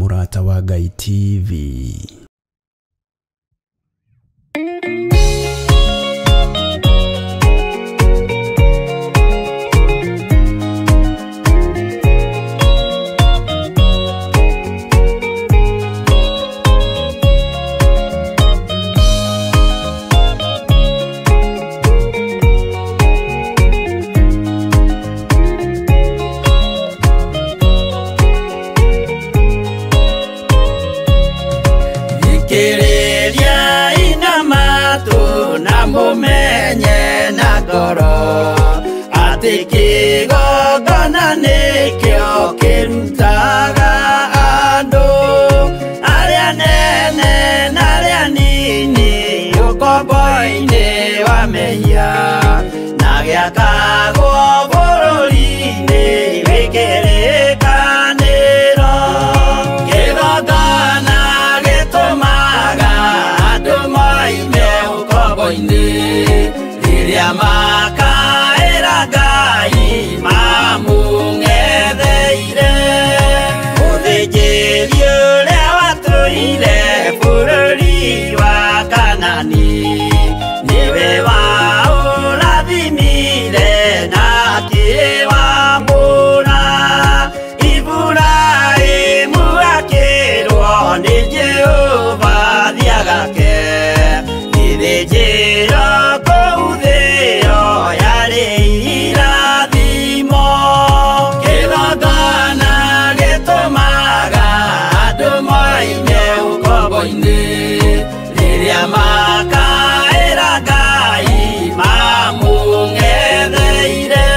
Murata wa Ngai TV. Kireria ina matu na mumenye na ngoro ati kigongona nikio kirutaga andu aria nene na aria nini ukombo-ini wa mehia na giakagwo bururi-ini wikirikaniro kigongona riria makaira Ngai mamung'etheire uthinjiri uria watuire bururi wa Kanani niwe waurathimire na akiwambura Iburaimu akirwo ni Jehova thiagake Nithĩnjĩro kũu thĩ-ĩyo yarĩ irathimo kĩgongona gĩtũmaga andũ moime ũkombo-inĩ rĩrĩa makaĩra Ngai mamũng'etheire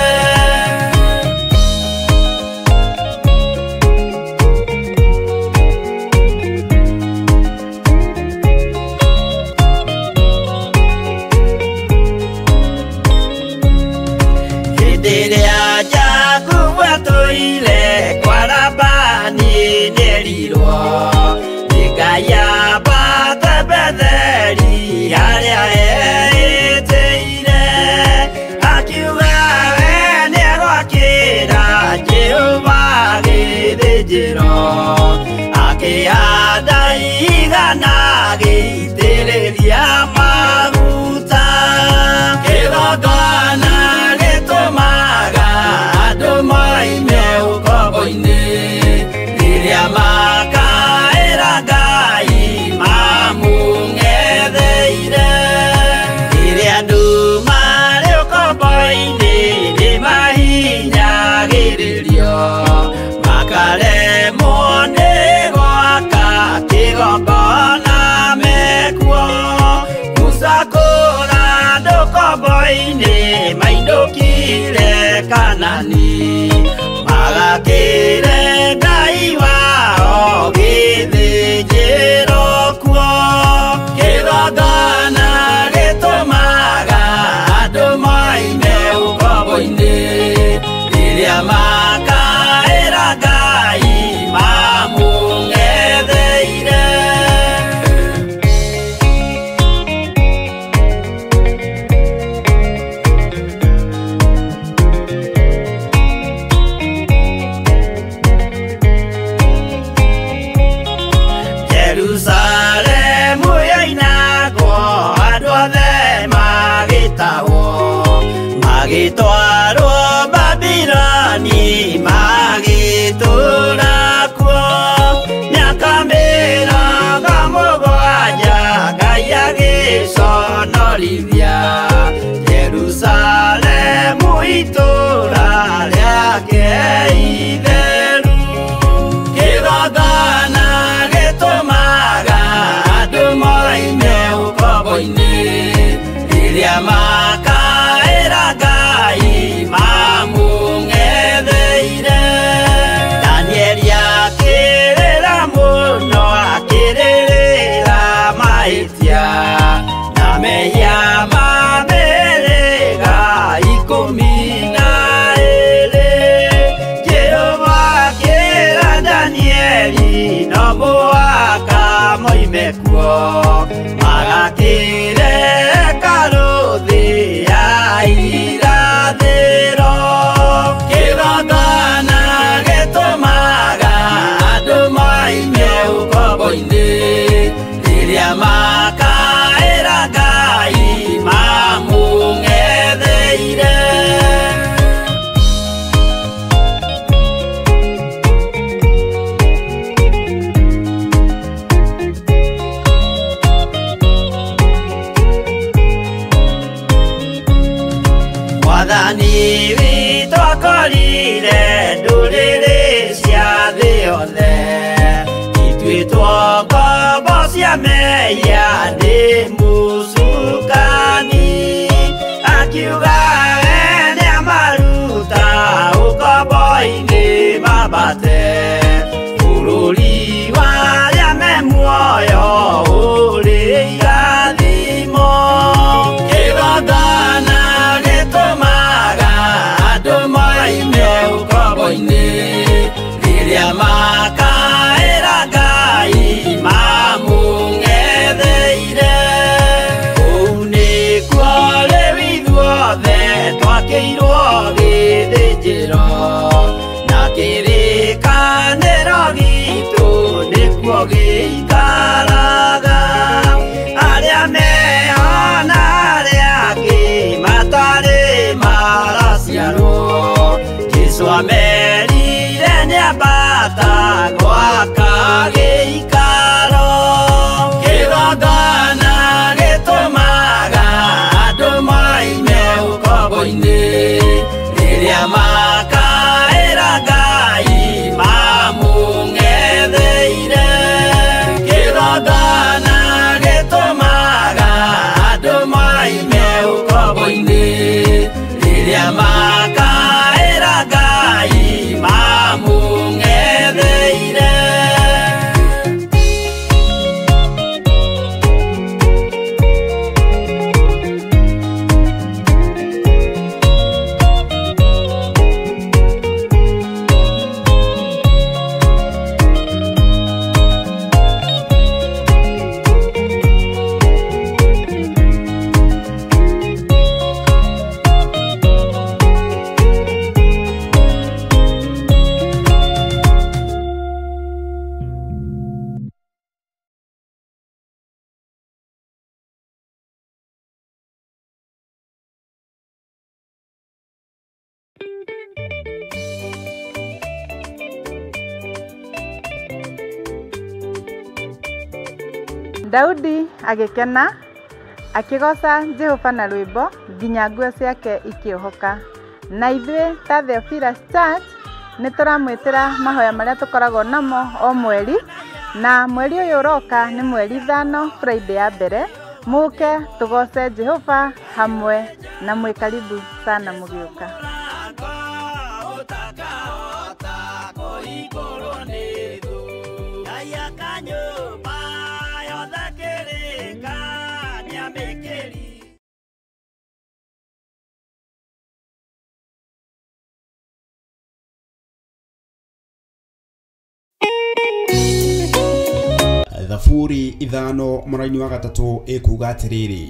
Diria Jakubu atuire kwa Labani nerirwo Ngai ambate Betheli aria eĩtĩire akiuga we nĩegwakĩra Jehova gĩthĩnjĩro akĩhanda igana gĩitĩrĩria maguta kĩgongona gĩtũmaga andũ moime ũkombo-inĩ rĩrĩa makaĩra Ngai mamũng'etheire rĩrĩa andũ marĩ ũkombo-inĩ nĩmahinyagĩrĩrio makaremwo nĩ gwaka kĩgongona mekuo gũcakũra andũ ũkombo-inĩ mainũkire Kanani magakĩre Ngai wao gĩthĩnjĩro kuo kĩgongona gĩtũmaga andũ moime ũkombo-inĩ rĩrĩa makaĩra Ngai mamũng'etheire Jerusalemu yainagwo andũ othe magĩtahwo magĩtwarwo Babironi magĩtũũra kuo mĩaka mĩrongo mũgwanja Ngai agĩconorithia Jerusalemu itũũra rĩake itheru kĩgongona gĩtũmaga andũ moime ũkombo-inĩ rĩrĩa makaĩra Ngai mamũng'etheire Danieli akĩrĩra mũno akĩrĩrĩra mahĩtia na mehia ma mĩhĩrĩga 12 Jehova akĩra Danieli no mũhaka moime kuo magakĩre karũthĩ ya irathĩro kĩgongona gĩtũmaga andũ moime ya de musukani akiuga ene amaruta ukoboini mabate ururi waria memuoyo uri irathimo kigongona gitumaga andu moime ukoboini riria makaira Ngai mamung'etheire kũu nĩkuo rĩu ithuothe twakĩirwo gĩthĩnjĩro na kĩrĩkanĩro gitũ nĩkuo gĩikaraga arĩa meho na arĩa angĩ matarĩ maraciarwo Jesũ amerire nĩambata gwaka gĩikaro kĩgongona gĩtũmaga andũ moime ũkombo-inĩ rĩrĩa makaĩra Ngai mamũng'etheire kĩgongona gĩtũmaga andũ moime ũkombo-inĩ rĩrĩa makaĩra Ngai mamũng'etheire Daudi agĩkena akĩgoca Jehova na rwĩmbo nginya nguo ciake ikĩohoka. Na ithuĩ ta Theophilus Church nĩ tũramwĩtĩra mahoya marĩa tũkoragwo namo o mweri, na mweri ũyũ ũroka nĩ mweri 5 Friday ya mbere. Mũke tũgoce Jehova hamwe na mwĩ karibu sana mũgĩũka. Thaburi 5 mũraini wa 3 ĩkuga atĩrĩrĩ: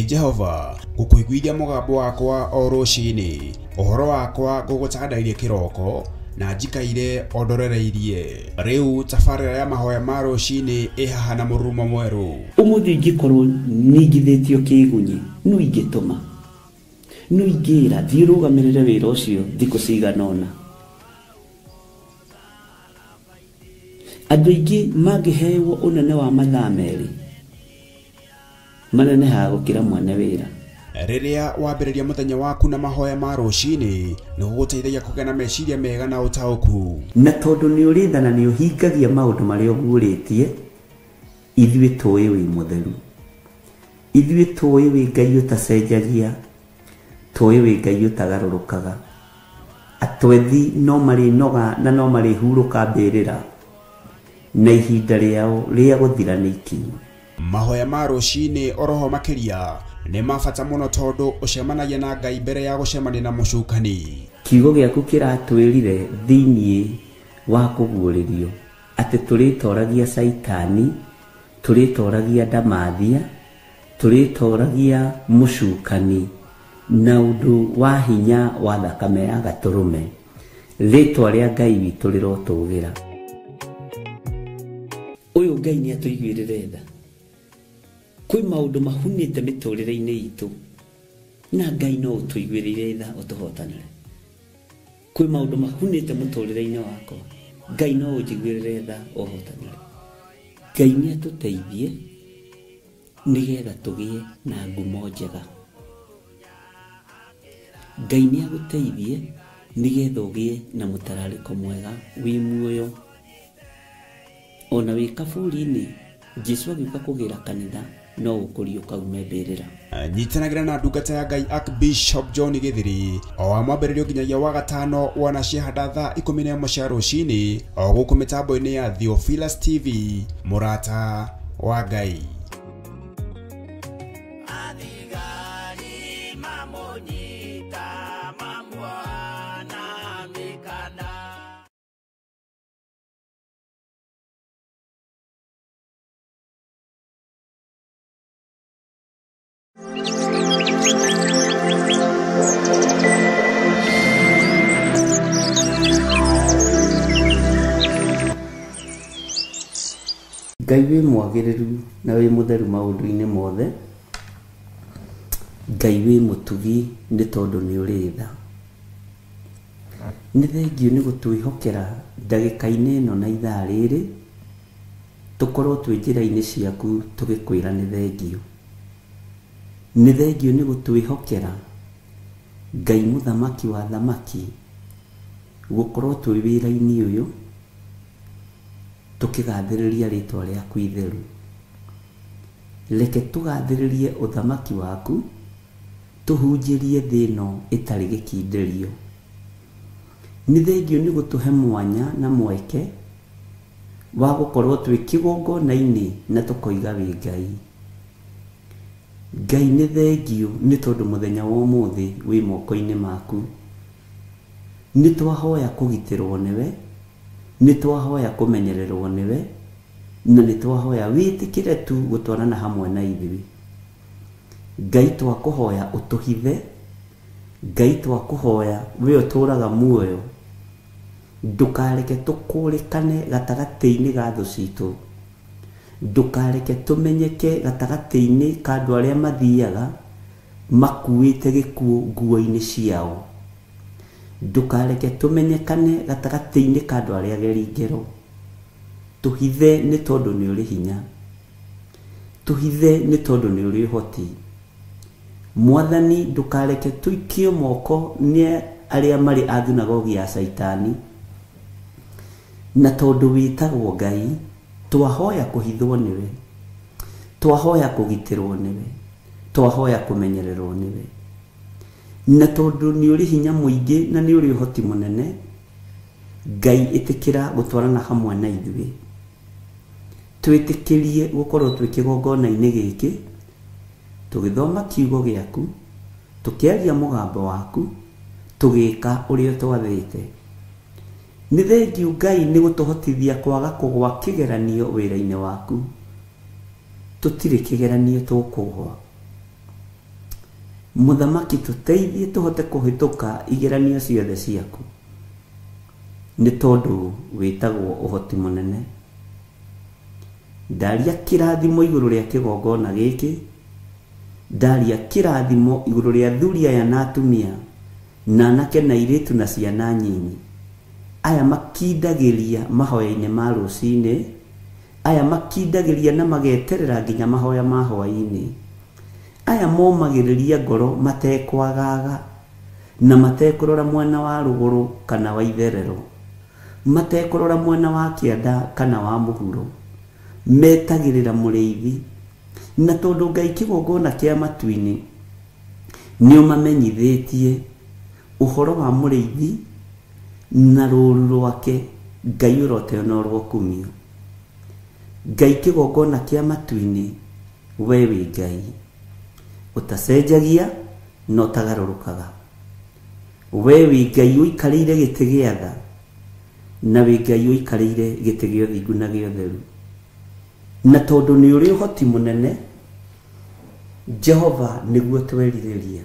Jehova, ngũkũiguithia mũgambo wakwa o rũciinĩ, ũhoro wakwa ngũgũcandairie kĩroko na njikaire ondorereirie. Rĩu tabarĩra ya mahoya ma rũciinĩ ĩhaha na mũrurumo mwerũ. Ũmũthĩ ingĩkorwo nĩingithĩtio kĩgunyi, no ingĩtũma, no ingĩra thiĩ rũgamĩrĩre wĩra ũcio thikũ cigana ũna. Andũ aingĩ mangĩheyo ũnene wa mathaa merĩ manenehaga gũkĩra mwene wĩra. Rĩrĩa wambĩrĩria mũthenya waku na mahoya ma rũciinĩ, nĩ gũgũteithagia kũgĩa na meciria mega na ũtaũku. Na tondũ nĩ ũrĩtha na nĩ ũhingagia maũndũ marĩa ũguũrĩtie, ithuĩ tũĩ wĩ mũtheru, ithuĩ tũĩ wĩ Ngai ũtacenjagia, tũĩ wĩ Ngai ũtagarũrũkaga. Atwethi no marĩnoga na no marĩhurũka mbĩrĩra, na ihinda rĩao rĩa gũthira nĩ ikinyu. Mahoya ma rũciinĩ oroho makĩria nĩ mabata mũno tondũ ũcemanagia na Ngai mbere ya gũcemania na mũcukani. Kiugo gĩaku kĩratwĩrire thĩinĩ wa kũguũrĩrio atĩ tũrĩtoragia Saitani, tũrĩtoragia Ndamathia, tũrĩtoragia mũcukani na ũndũ wa hinya wa thakame ya Gatũrũme. Rĩtwa rĩa Ngai witũ rĩrotũgĩra. Ũyũ Ngai nĩ atũiguĩrĩre tha. Kwĩ maũndũ mahunĩte mĩtũrĩre-inĩ itũ, na Ngai no ũtũiguĩrĩre tha ũtũhotanĩre. Kwĩ maũndũ mahunĩte mũtũrĩre-inĩ wakwa, Ngai no ũnjiguĩrĩre tha ũhotanĩre. Ngai nĩ atũteithie nĩgetha tũgĩe na ngumo njega. Ngai nĩ agũteithie nĩgetha ũgĩe na mũtararĩko mwega wĩ muoyo. Ona wĩ kaburi-inĩ Jesu agĩũka kũgĩra kanitha no gũkũrio kaumembĩrĩra. Nyitanagira na ndungata ya Ngai Archbishop John Githiri o wa mwambĩrĩrio nginyagia wa gatano wana ciahanda thaa 11 cia rũcinĩ o gũkũ mĩtambo-inĩ ya Theophilus TV, mũrata wa Ngai. Ngai wĩ mwagĩrĩru na wĩ mũtheru maũndũ-inĩ mothe. Ngai wĩ mũtugi nĩ tondũ nĩ ũrĩ tha. Nĩ thengio nĩ gũtwĩhokera ndagĩka-inĩ ĩno na ithaa rĩrĩ tũkorwo twĩ njĩra-inĩ ciaku tũgĩkwĩra nĩ thengio. Nĩ thengio nĩ gũtwĩhokera Ngai mũthamaki wa thamaki gũkorwo twĩ wĩra-inĩ ũyũ tũkĩgathĩrĩria rĩtwa rĩaku itheru. Reke tũgathĩrĩrie ũthamaki waku, tũhunjĩrie thĩ ĩno ĩtarĩ gĩkindĩrio. Nĩ thengio nĩ gũtũhe mwanya na mweke wa gũkorwo twĩ kĩgongona-inĩ na tũkoiga wĩ Ngai. Ngai nĩ thengio nĩ tondũ mũthenya wa ũmũthĩ wĩ moko-inĩ maku. Nĩ twahoya kũgitĩrwo nĩwe, nĩ twahoya kũmenyererwo nĩwe, na nĩ twahoya wĩtĩkĩre tu gũtwarana hamwe na ithuĩ. Ngai twakũhoya ũtũhithe, Ngai twakũhoya we ũtũraga muoyo, ndũkareke tũkũrĩkane gatagatĩ-inĩ ga thũ citũ, ndũkareke tũmenyeke gatagatĩ-inĩ ka andũ arĩa mathiaga makuĩte gĩkuũ nguo-inĩ ciao, ndũkareke tũmenyekane gatagatĩ-inĩ ka andũ arĩa ageri ngero. Tũhithe nĩ tondũ nĩ ũrĩ hinya, tũhithe nĩ tondũ nĩ ũrĩ ũhoti. Mwathani ndũkareke tũikio moko nĩ arĩa marĩ a thunagogi ya Saitani, na tondũ wĩtagwo Ngai twahoya kũhithwo nĩwe, twahoya kũgitĩrwo nĩwe, twahoya kũmenyererwo nĩwe. Na tondũ nĩ ũrĩ hinya mũingĩ na nĩ ũrĩ ũhoti mũnene, Ngai ĩtĩkĩra gũtwarana hamwe na ithuĩ. Twĩtĩkĩrie gũkorwo twĩ kĩgongona-inĩ gĩkĩ tũgĩthoma kiugo gĩaku, tũkĩaria mũgambo waku, tũgĩka ũrĩa twathĩte. Nĩ thengio Ngai nĩ gũtũhotithia kwaga kũgwa kĩgeranio wĩra-inĩ waku. Tũtirĩ kĩgeranio tũkũgwa. Mũthamaki tũteithie tũhote kũhĩtũka igeranio ciothe ciaku, nĩ tondũ wĩtagwo ũhoti mũnene. Ndaria kĩrathimo igũrũ rĩa kĩgongona gĩkĩ, ndaria kĩrathimo igũrũ rĩa athuri aya na atumia na anake na airĩtu na ciana nyinyi, aya makindagĩria mahoya-inĩ ma rũcinĩ, aya makindagĩria na mageterera nginya mahoya ma hwaĩ-inĩ, aya momagĩrĩria ngoro matekwagaga na matekũrora mwena wa rũgũrũ kana wa itherero, matekũrora mwena wa kĩanda kana wa mũhuro, metagĩrĩra mũrĩithi. Na tondũ Ngai kĩgongona kĩa matu-inĩ nĩ ũmamenyithĩtie ũhoro wa mũrĩithi na rũũru rwake, Ngai ũrote no rũkumio. Ngai kĩgongona kĩa matu-inĩ, we wĩ Ngai ũtacenjagia no tagarũrũkaga. We wĩ Ngai ũikarĩire gĩtĩ gĩa tha, na wĩ Ngai ũikarĩire gĩtĩ gĩa ũthingu na gĩa ũtheru. Na tondũ nĩ ũrĩ ũhoti mũnene, Jehova nĩguo twerirĩria.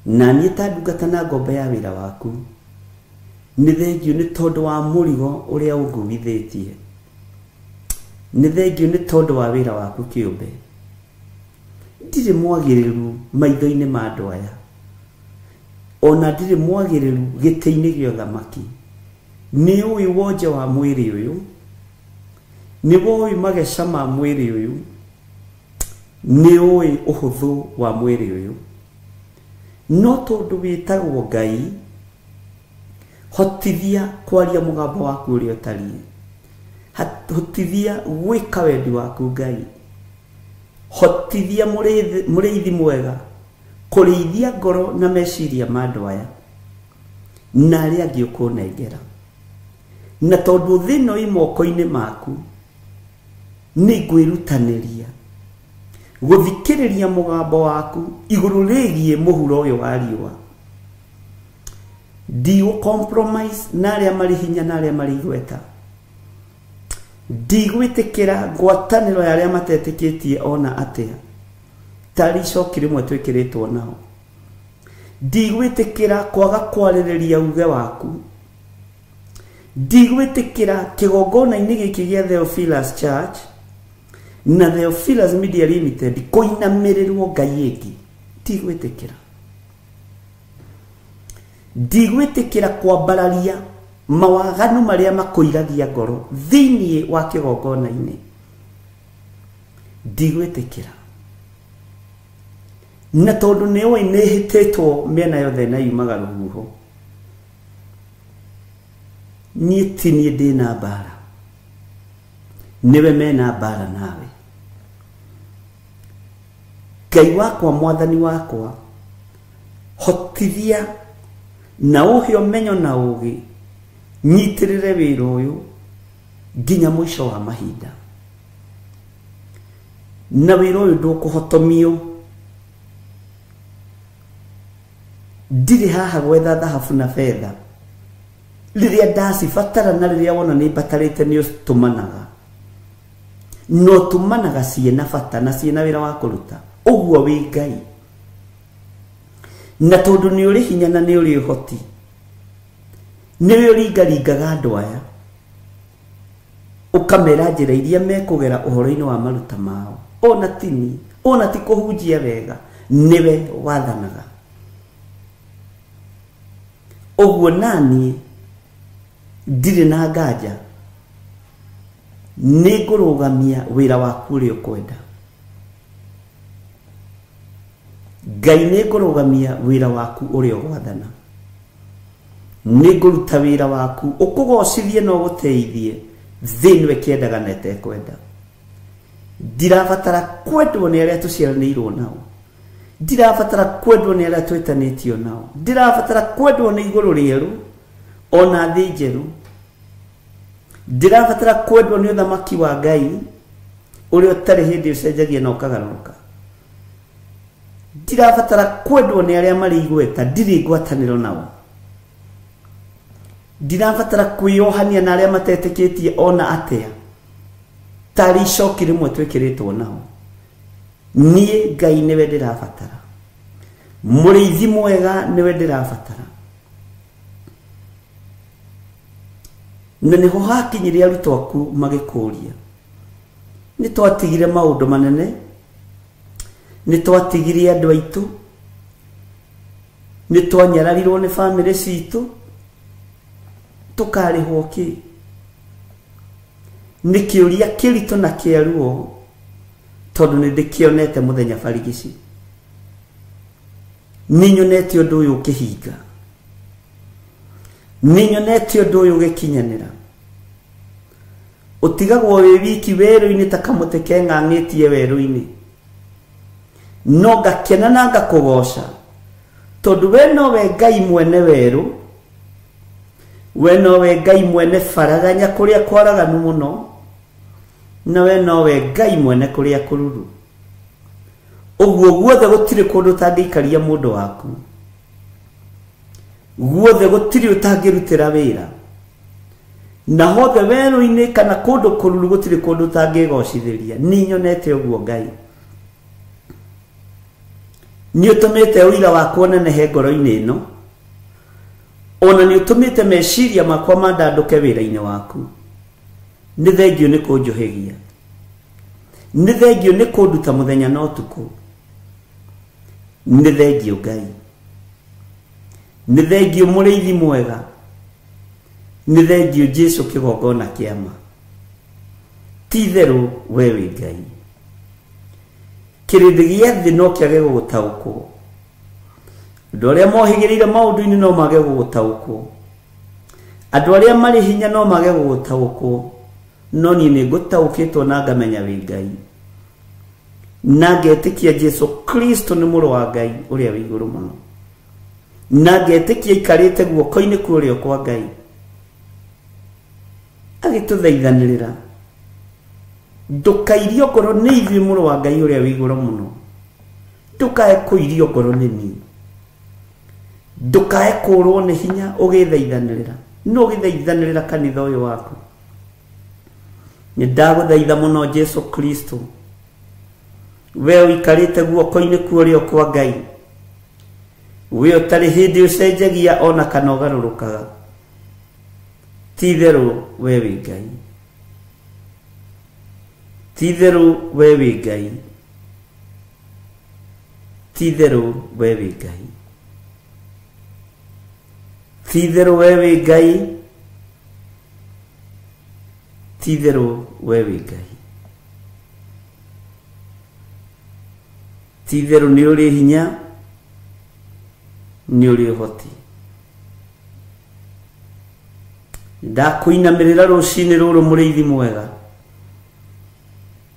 Na niĩ ta ndungata na ngombe ya wĩra waku, nĩ thengio nĩ tondũ wa mũrigo ũrĩa ũnguithĩtie, nĩ thengio nĩ tondũ wa wĩra waku kĩũmbe. Ndirĩ mwagĩrĩru maitho-inĩ ma andũ aya, ona ndirĩ mwagĩrĩru gĩtĩ-inĩ gĩa ũthamaki. Nĩ ũĩ wonje wa mwĩrĩ ũyũ, nĩ ũĩ mageca ma mwĩrĩ ũyũ, nĩ ũĩ ũhũthũ wa mwĩrĩ ũyũ. No tondũ wĩtagwo Ngai, hotithia kwaria mũgambo waku ũrĩa ũtariĩ. hotithia gwika wendi waku Ngai hotithia muriithi mwega kurithia ngoro na meciria ma andu aya na aria angi ukunengera na tondu thino imoko-ini maku ni ngwirutaniria guthikiriria mugambo waku iguru rigie muhuro uyu wa riua ndigå compromise na aria mari hinya na aria mari igweta ndigwitikira ngwataniro ya aria matetikitie ona atia tari coki rimwe twikiritwo nao ndigwitikira kwaga kwaririria uge waku ndigwitikira kigongona-ini giki gia Theophilus Church na Theophilus Media Limited kuinamirirwo Ngai ingi ndigwitikira ndigwitikira kwambararia mawaganu maria makuiragia ngoro thiini wa kigongona-ini ndigwitikira na tondu niwe nihititwo miena yothe na yumaga ruhuho nie tinie ndina mbara niwe mena mbara nawe Ngai wakwa mwathani wakwa hotithia na uhe umenyo na ugi nyitirire wira uyu nginya mwisho wa mahinda na wira uyu ndukuhotomio ndiri haha gwetha thahabu na fedha riria ndacibatara na riria wona ni batarite ni utumanaga no tumanaga ciena bata na ciena wira wa kuruta uguo wi Ngai na tondu ni uri hinya na ni uri hoti niwe uringaringaga andu aya ukamera njira iria mekugera uhoro-ini wa maruta mao ona ti kuhunjia wega niwe wathanaga uguo nani ndiri na nganja ni ngurugamia wira waku uria ukwenda Ngai ni ngurugamia wira waku uria ugwathana ni nguruta wira waku ukugocithie no guteithie thiini we kiendaga na etekwenda ndirabatara kwendwo ni aria tuciaranĩirwo nao ndirabatara kwendwo ni aria twitanĩtio nao ndirabatara kwendwo ni iguru rieru ona thi njeru ndirabatara kwendwo ni uthamaki wa Ngai uria utari hindi ucenjagia na ukagaruruka ndirabatara kwendwo ni aria mari igweta ndiri ngwatanĩro nao ndirabatara kwĩyohania na aria matetikitie ona atia tari coki rimwe twikiritwo nao nie Ngai niwe ndirabatara muriithi mwega niwe ndirabatara na niho hakinyire arutwo aku magikuria ni twatigire maundu manene ni twatigire andu aitu ni twanyararirwo ni family citu tukarihwo ki ni kiuria kirito na kiaruo tondu ni ndikionete muthenya barigici ni nyonete undu uyu ukihinga ni nyonete undu uyu ugikinyanira utigagwo wi wiki weru-ini ta kamute keng'ang'ĩtie weru-ini no ngakena na ngakugoca tondu we nowe Ngai mwene weru we nowe Ngai mwene faraganya kuria kwaraganu muno na we nowe Ngai mwene kuria kururu uguo guothe gutiri kundu utangĩikaria mundu waku guothe gutiri utangĩrutĩra wĩra na hothe weru-ini kana kundu kururu gutiri kundu utangĩgocithĩria ni nyonete uguo Ngai ni utumite uira wakwa unenehe ngoro-ini ĩno ona ni utumite meciria makwa mandanduke wira-ini waku ni thengio ni kunjuhigia ni thengio ni kunduta muthenya na utuku ni thengio Ngai ni thengio muriithi mwega ni thengio Jesu kigongona kiama ti theru we wi Ngai kirindi gia thi no kiage gugutaukwo andu aria mohigirire maundu-ini no mage gugutaukwo andu aria mari hinya no mage gugutaukwo no niĩ nĩ ngũtaũkĩtwo na ngamenya wĩ Ngai, na ngetĩkia Jesu Kristo nĩ mũrũ wa Ngai ũrĩa wĩ igũrũ mũno, na ngetĩkia aikarĩte guoko-inĩ kwa ũrĩo kwa Ngai agĩtũthaithanĩrĩra. Ndũkairio ngoro nĩ ithuĩ mũrũ wa Ngai ũrĩa wĩ igũrũ mũno, ndũkae kũirio ngoro nĩ niĩ, ndũkae kũrwo nĩ hinya ũgĩthaithanĩrĩra. No ũgĩthaithanĩrĩra kanitha ũyũ waku. Nĩ ndagũthaitha mũno Jesu Kristo, we ũikarĩte guoko-inĩ kwa ũrĩo kwa Ngai, we ũtarĩ hĩndĩ ũcenjagia ona kana ũgarũrũkaga, ti itherũ we wĩ Ngai, ti itherũ we wĩ Ngai, ti itherũ we wĩ Ngai, ti itherũ we wĩ Ngai, ti itherũ we wĩ Ngai, ti itherũ nĩ ũrĩ hinya, nĩ ũrĩ ũhoti. Ndakũinamĩrĩra rũcinĩ rũrũ mũrĩithi mwega,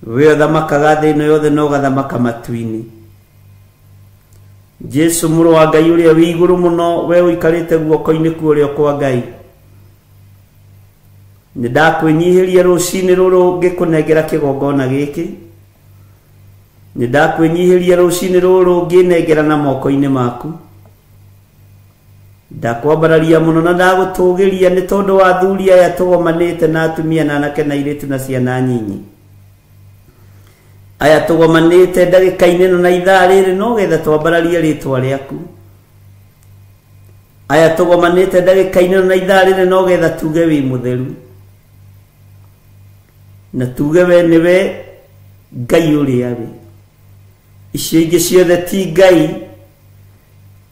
we ũthamakaga thĩ ĩno yothe na ũgathamaka matu-inĩ. Jesu mũrũ wa Ngai ũrĩa wĩ igũrũ mũno, we ũikarĩte guoko-inĩ kwa ũrĩo kwa Ngai, nĩ ndakwĩnyihĩria rũcinĩ rũrũ ngĩkũnengera kĩgongona gĩkĩ, nĩ ndakwĩnyihĩria rũcinĩ rũrũ ngĩnengera na moko-inĩ maku. Ndakwambararia mũno na ndagũtũgĩria nĩ tondũ wa athuri aya tũgomanĩte na atumia na anake na airĩtu na ciana nyinyi, aya tũgomanĩte ndagĩka-inĩ ĩno na ithaa rĩrĩ no getha twambararie rĩtwa rĩaku, aya tũgomanĩte ndagĩka-inĩ ĩno na ithaa rĩrĩ no getha tuge wĩ mũtheru, na tuge we nĩwe Ngai ũrĩa wĩ. Icio ingĩ ciothe ti Ngai,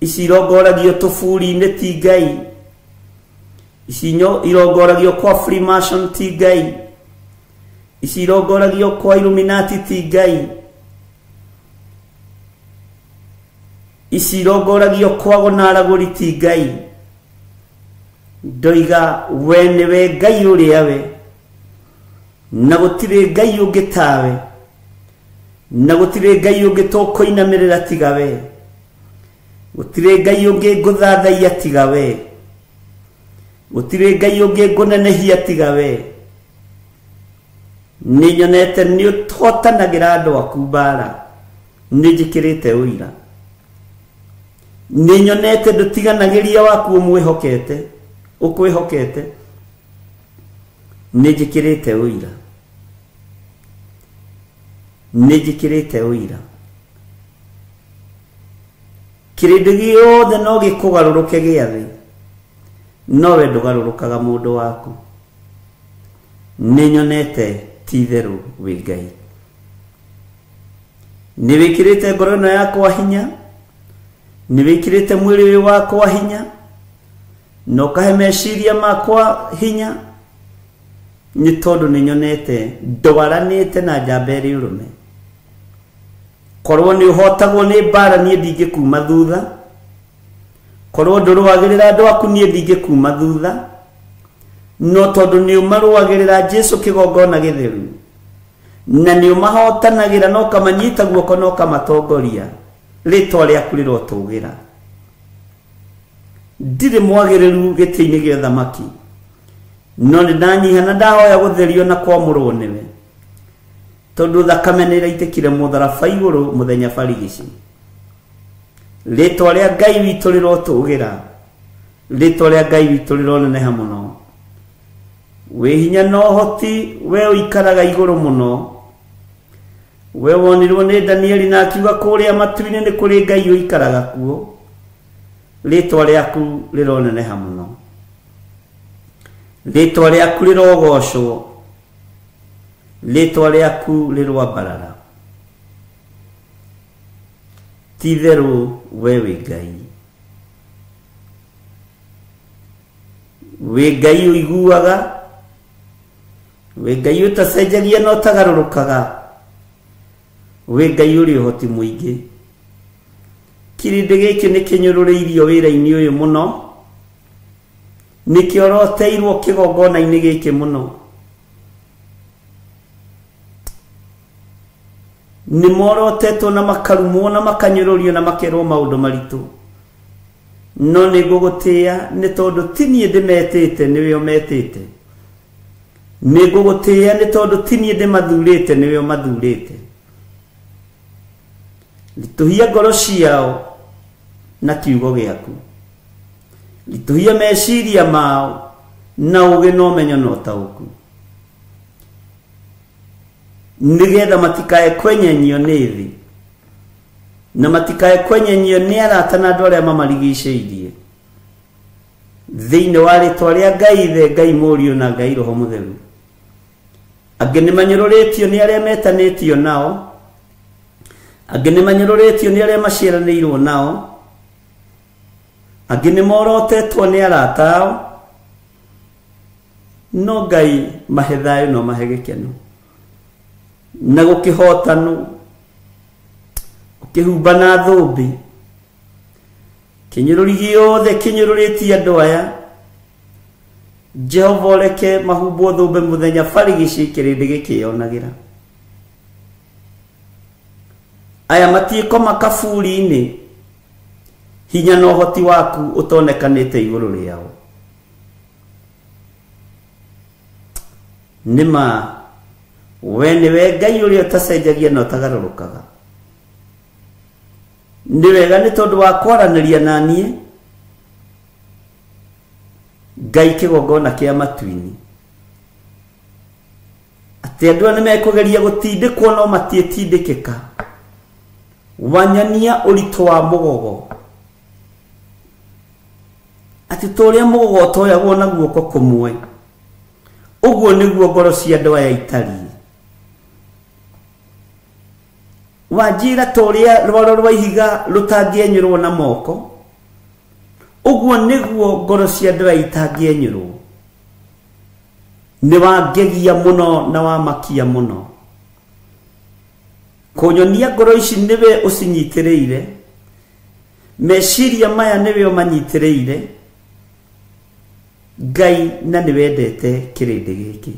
ici irongoragio tũburi-inĩ ti Ngai, ici irongoragio kwa Freemason ti Ngai, ici irongoragio kwa Illuminati ti Ngai, ici irongoragio kwa gonaragũri ti Ngai. Ndoiga we nĩwe Ngai ũrĩa we, na gũtirĩ Ngai ũngĩ tawe, na gũtirĩ Ngai ũngĩ tũkũinamĩrĩra tiga we, gũtirĩ Ngai ũngĩ ngũthathaiya tiga we, gũtirĩ Ngai ũngĩ ngũnenehia tiga we. Nĩ nyonete nĩ ũhotanagĩra andũ aku mbara, nĩ njĩkĩrĩte ũira, nĩ nyonete ndũtiganagĩria waku ũkwĩhokete, nĩ njĩkĩrĩte ũira, nĩ njĩkĩrĩte ũira. Kĩrĩndĩ gĩothe no gĩkũgarũrũke gĩathĩ, no we ndũgarũrũkaga mũndũ waku. Nĩ nyonete ti itherũ wĩ Ngai. Nĩ wĩkĩrĩte ngoro ĩno yakwa hinya, nĩ wĩkĩrĩte mwĩrĩ ũyũ wakwa hinya, na ũkahe meciria makwa hinya, nĩ tondũ nĩ nyonete ndwaranĩte na njamba ĩrĩ ũrũme. Korwo nĩ ũhotagwo nĩ mbara niĩ ndingĩkuma thutha, korwo ndũrũagĩrĩra andũ aku niĩ ndingĩkuma thutha, no tondũ nĩ ũmarũagĩrĩra Jesu kĩgongona gĩtheru, na nĩ ũmahotanagĩra na ũkamanyita guoko na ũkamatongoria, rĩtwa rĩaku rĩrotũgĩra. Ndirĩ mwagĩrĩru gĩtĩ-inĩ gĩa ũthamaki, no nĩ ndanyiha na ndahoya gũtherio na kwamũrwo nĩwe, tondũ thakame nĩ ĩraitĩkire mũtharaba igũrũ mũthenya barigici. Rĩtwa rĩa Ngai witũ rĩrotũgĩra, rĩtwa rĩa Ngai witũ rĩroneneha mũno. Wĩ hinya na ũhoti, we ũikaraga igũrũ mũno, we wonirwo nĩ Danieli na akiuga kũrĩa matu-inĩ nĩ kũrĩ Ngai ũikaraga kuo. Rĩtwa rĩaku rĩroneneha mũno, rĩtwa rĩaku rĩrogocwo, rĩtwa rĩaku rĩrwambarara. Ti itherũ we wĩ Ngai, wĩ Ngai ũiguaga, wĩ Ngai ũtacenjagia na ũtagarũrũkaga, wĩ Ngai ũrĩ ũhoti mũingĩ. Kĩrĩndĩ gĩkĩ nĩ kĩnyũrũrĩirio wĩra-inĩ ũyũ mũno, nĩ kĩoroteirwo kĩgongona-inĩ gĩkĩ mũno, nĩ morotetwo na makarumwo na makanyũrũrio na makerwo maũndũ maritũ, no nĩ ngũgũtĩĩa nĩ tondũ ti niĩ ndĩmetĩte, nĩwe ũmetĩte. Nĩ ngũgũtĩĩa nĩ tondũ ti niĩ ndĩmathurĩte, nĩwe ũmathurĩte. Ritũhia ngoro ciao na kiugo gĩaku, ritũhia meciria mao na ũgĩ na ũmenyo na ũtaũku, nĩgetha matikae kwenyenyio nĩ thĩ na matikae kwenyenyio nĩ arata na andũ arĩa mamarigicĩirie, thĩinĩ wa rĩtwa rĩa Ngai Ithe, Ngai Mũriũ na Ngai Roho Mũtheru. Angĩ nĩ manyũrũrĩtio nĩ arĩa metanĩtio nao, angĩ nĩ manyũrũrĩtio nĩ arĩa maciaranĩirwo nao, angĩ nĩ morotetwo nĩ arata ao, no Ngai mahe thayũ no mahe gĩkeno na gũkĩhotanwo, ũkĩhumba na thũmbĩ. Kĩnyũrũri gĩothe kĩnyũrũrĩtie andũ aya, Jehova reke mahumbwo thũmbĩ mũthenya barigici kĩrĩndĩ gĩkĩonagĩra. Aya matiĩkoma kaburi-inĩ, hinya na ũhoti waku ũtonekanĩte igũrũ rĩao. Nĩma we nĩwe Ngai ũrĩa ũtacenjagia na ũtagarũrũkaga. Nĩ wega nĩ tondũ wa kwaranĩria na niĩ, Ngai kĩgongona kĩa matu-inĩ, atĩ andũ nĩ mekũgeria gũtindĩkwo no matiĩtindĩkĩka. Wanyonia ũritũ wa mũgogo, atĩ tũrĩa mũgogo ũtoyagwo na guoko kũmwe, ũguo nĩguo ngoro cia andũ aya itariĩ. Wanjĩra tũrĩa rwaro rwa ihiga rũtangĩenyũrwo na moko, ũguo nĩguo ngoro cia andũ aya itangĩenyũrwo. Nĩ wangegia mũno na wamakia mũno. Kũnyonia ngoro ici nĩwe ũcinyitĩrĩire, meciria maya nĩwe ũmanyitĩrĩire, Ngai, na nĩwendete kĩrĩndĩ gĩkĩ.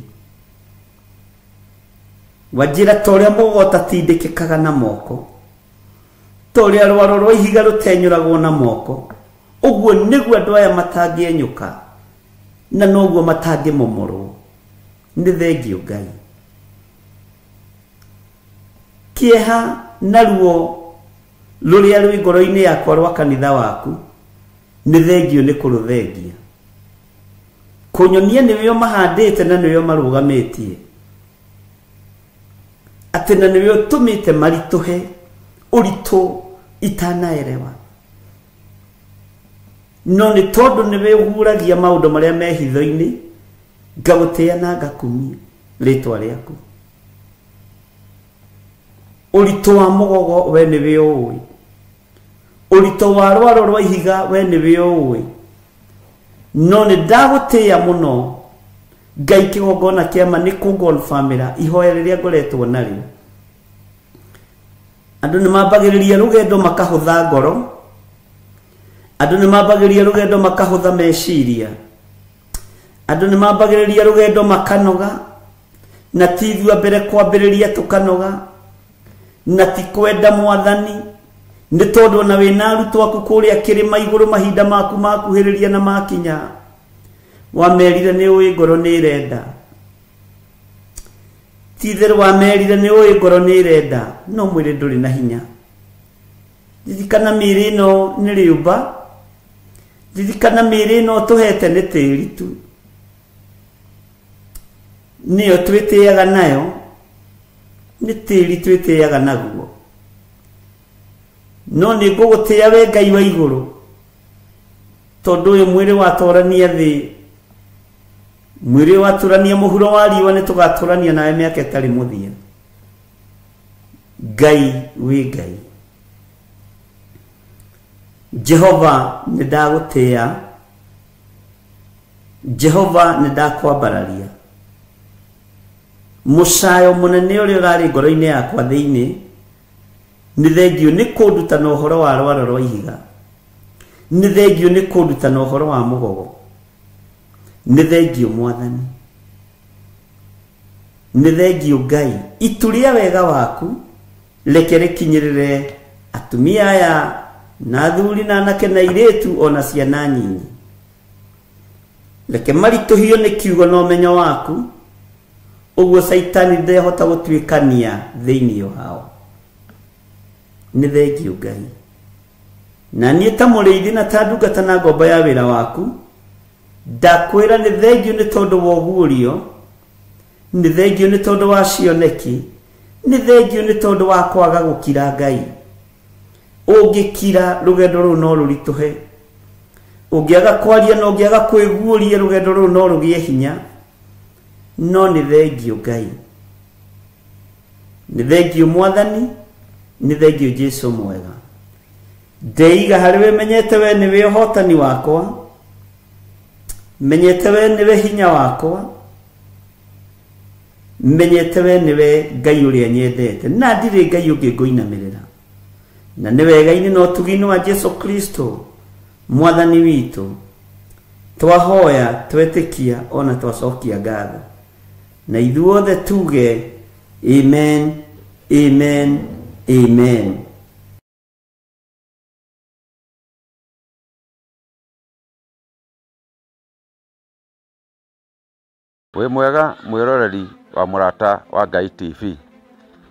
Wanjĩra tũrĩa mũgogo ũtatindĩkĩkaga na moko, tũrĩa rwaro rwa ihiga rũtenyũragwo na moko, ũguo nĩguo andũ aya matangĩenyũka na noguo matangĩmomorwo. Nĩ thengio Ngai. Kĩeha na ruo rũrĩa rwĩ ngoro-inĩ yakwa rwa kanitha waku, nĩ thengio nĩ kũrũthengia. Kũnyonia nĩwe ũmahandĩte na nĩwe ũmarũgamĩtie, atĩ na nĩwe ũtũmĩte maritũhe ũritũ itanaerewa. No nĩ tondũ nĩwe ũhuragia maũndũ marĩa me hitho-inĩ, ngagũtĩĩa na ngakumia rĩtwa rĩaku. Ũritũ wa mũgogo we nĩwe ũĩ, ũritũ wa rwaro rwa ihiga we nĩwe ũĩ, no nĩ ndagũtĩĩa mũno Ngai kĩgongona kĩama nĩ kũngolfamĩra ihoya rĩrĩa ngoretwo narĩo. Andũ nĩ mambagĩrĩria rũgendo makahũtha ngoro, andũ nĩ mambagĩrĩria rũgendo makahũtha meciria, andũ nĩ mambagĩrĩria rũgendo makanoga, na ti ithua mbere kwambĩrĩria tũkanoga, na ti kwenda Mwathani, nĩ tondũ na wĩna arutwo aku kũrĩa kĩrĩma igũrũ mahinda maku makuhĩrĩria na makinya, wamerire nĩ ũĩ ngoro nĩ irenda. Ti itherũ wamerire nĩ ũĩ ngoro nĩ irenda, no mwĩrĩ ndũrĩ na hinya. Ririkana mĩĩrĩ ĩno nĩ rĩũmba, ririkana mĩĩrĩ ĩno tũhete nĩ tĩĩri tu, nĩyo twĩtĩaga nayo, nĩ tĩĩri twĩtĩaga naguo. No nĩ ngũgũtĩĩa we Ngai wa igũrũ, tondũ ũyũ mwĩrĩ watorania thĩ, mwĩrĩ waturania mũhuro wa riũa, nĩ tũgatũrania nawe mĩaka ĩtarĩ mũthia. Ngai wĩ Ngai. Jehova nĩ ndagũtĩĩa, Jehova nĩ ndakwambararia. Mũcayo mũnene ũrĩa ũrarĩ ngoro-inĩ yakwa thĩinĩ, nĩ thengio nĩ kũnduta na ũhoro wa rwaro rwa ihiga, nĩ thengio nĩ kũnduta na ũhoro wa mũgogo, nĩ thengio Mwathani, nĩ thengio Ngai. Itu rĩa wega waku reke rikinyirire atumia aya na athuri na anake na iretu ona ciana nyinyi. Reke marituhio ni kiugo na umenyo waku, uguo Saitani ndehota gutwikania thiini wao. Ni thengio Ngai, na niĩ ta mũrĩithi na ta ndungata na ngombo ya wĩra waku, ndakwĩra nĩ thengio nĩ tondũ wa ũguũrio, nĩ thengio nĩ tondũ wa cioneki, nĩ thengio nĩ tondũ wa kwaga gũkira Ngai. Ũngĩkira rũgendo rũu no rũritũhe, ũngĩaga kwaria na ũngĩaga kwĩguũria rũgendo rũu no rũgĩe hinya, no nĩ thengio Ngai, nĩ thengio Mwathani, nĩ thengio Jesu mwega. Ndeiga harĩwe menyete we nĩwe ũhotani wakwa, menyete we nĩwe hinya wakwa, menyete we nĩwe Ngai ũrĩa nyendete, na ndirĩ Ngai ũngĩ ngũinamĩrĩra. Na nĩ wega-inĩ na ũtugi-inĩ wa Jesu Kristo Mwathani witũ twahoya, twetĩkia ona twacokia ngatho, na ithuothe tuge amen, amen, amen. Wĩ mwega mwĩroreri wa Mũrata wa Ngai TV.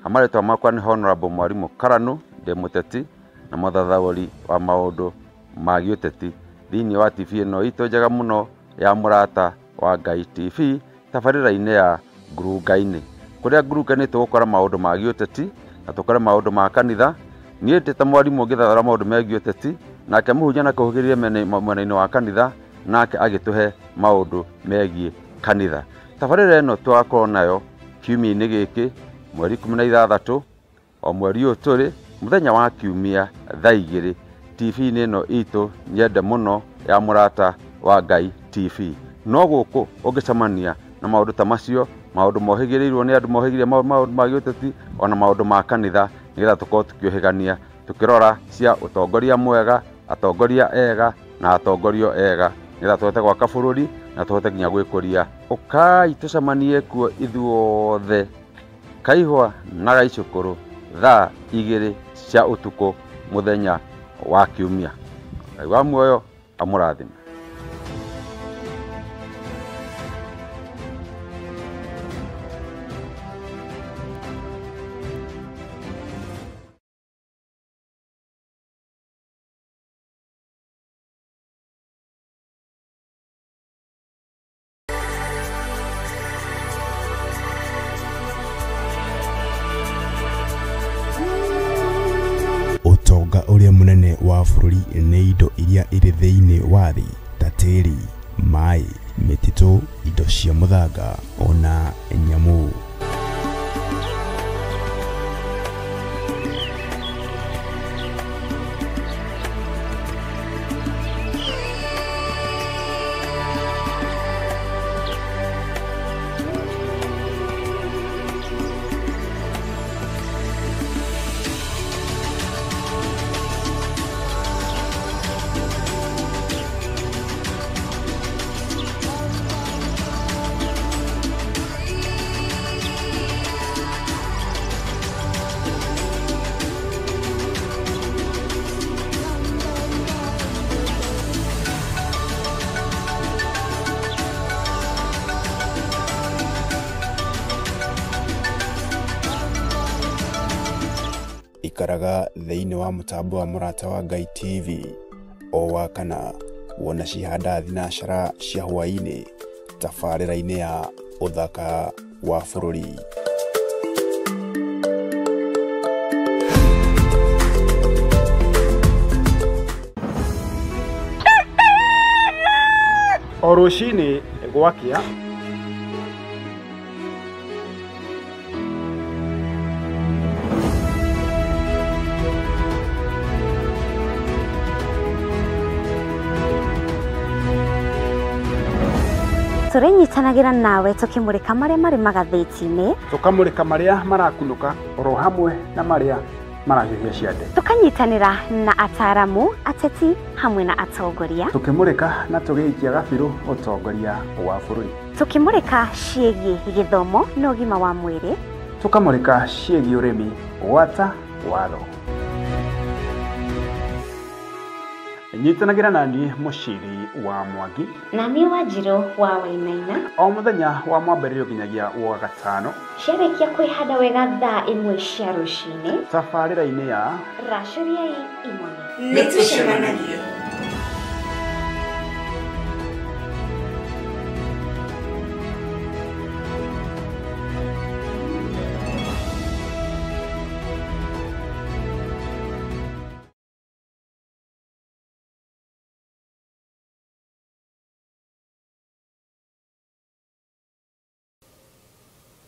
Amarĩtwa makwa nĩ Honorable Mwarimũ Karanu, ndĩ mũteti na mũthathaũri wa maũndũ ma gĩũteti thĩinĩ wa TV ĩno itũ njega mũno ya Mũrata wa Ngai TV, tabarĩra-inĩ ya Ngurunga-inĩ, kũrĩa Ngurunga-inĩ tũgũkora maũndũ ma gĩũteti na tũkore maũndũ ma kanitha. Niĩ ndĩ ta mwarimũ ngĩthathara maũndũ ma gĩũteti, nake mũhunjia na kũhũgĩrĩria mwena-inĩ wa kanitha, nake agĩtũhe maũndũ megiĩ kanitha. Tabarĩra ĩno twakorwo nayo kiumia-inĩ gĩkĩ mweri 16 o mweri ũyũ tũrĩ mũthenya wa kiumia thaa 2 TV-inĩ ĩno itũ nyende mũno ya Mũrata wa Ngai TV. No gũkũ ũngĩcemania na maũndũ ta macio, maũndũ mohĩgĩrĩirwo nĩ andũ mohĩgĩrĩire maũndũ ma gĩũteti ona maũndũ ma kanitha, nĩgetha tũkorwo tũkĩũhĩgania tũkĩrora cia ũtongoria mwega, atongoria ega na atongorio ega, nĩgetha tũhote gwaka bũrũri na tũhote nginya gwĩkũria. Ũkai tũcemanie kuo ithuothe Kaihwa na Gaicũkũrũ thaa 2 cia ũtukũ mũthenya wa kiumia. Ngai wa muoyo amũrathime. Ũtonga ũrĩa mũnene wa bũrũri nĩ indo iria irĩ thĩinĩ wa thĩ ta tĩri, maĩ, mĩtitũ, indo cia mũthanga ona nyamũ. Ikaraga thĩinĩ wa mũtambo wa Mũrata wa Ngai TV o wakana wona cihanda thinacara cia hwainĩ tabarĩra-inĩ ya ũthaka wa bũrũri. O rũcinĩ gwakĩa Tũrenyitanagĩra nawe tũkĩmũrĩka marĩa marĩ magathĩti-inĩ, tũkamũrĩka marĩa marakunũka oro hamwe na marĩa marahiũhia ciande, tũkanyitanĩra na ataramu, ateti hamwe na atongoria, tũkĩmũrĩka na tũgĩikia gabirũ ũtongoria wa bũrũri, tũkĩmũrĩka ciĩgiĩ gĩthomo na ũgima wa mwĩrĩ, tukamurika ciĩgiĩ ũrĩmi wata watho. Nyitanagĩra nani Mũciri wa Mwangi na niĩ Wanjirũ wa Wainaina o mũthenya wa mwambĩrĩrio nginyagia wa gatano ciarĩkia kwĩhanda wega thaa 1 cia rũcinĩ tabarĩra-inĩ ya Racũriai Imoni. Nĩtũcemanagia.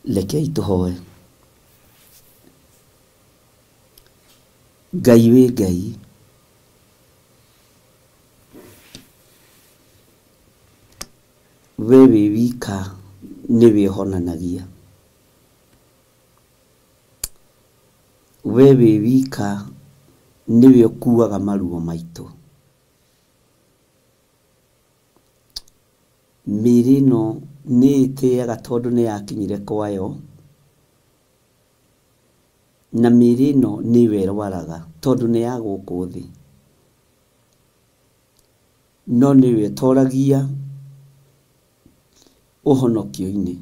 Lekei tuhoe. Ngai wĩ Ngai, we wĩ wika nĩwe ũhonanagia, we wĩ wika nĩwe ũkuaga maruo maitũ. Mĩrĩ ĩno nĩ ĩtĩaga tondũ nĩ yakinyire kwayo, na mĩrĩ ĩno nĩ ĩrwaraga tondũ nĩ ya gũkũ thĩ, no nĩwe ũtoragia ũhonokio-inĩ.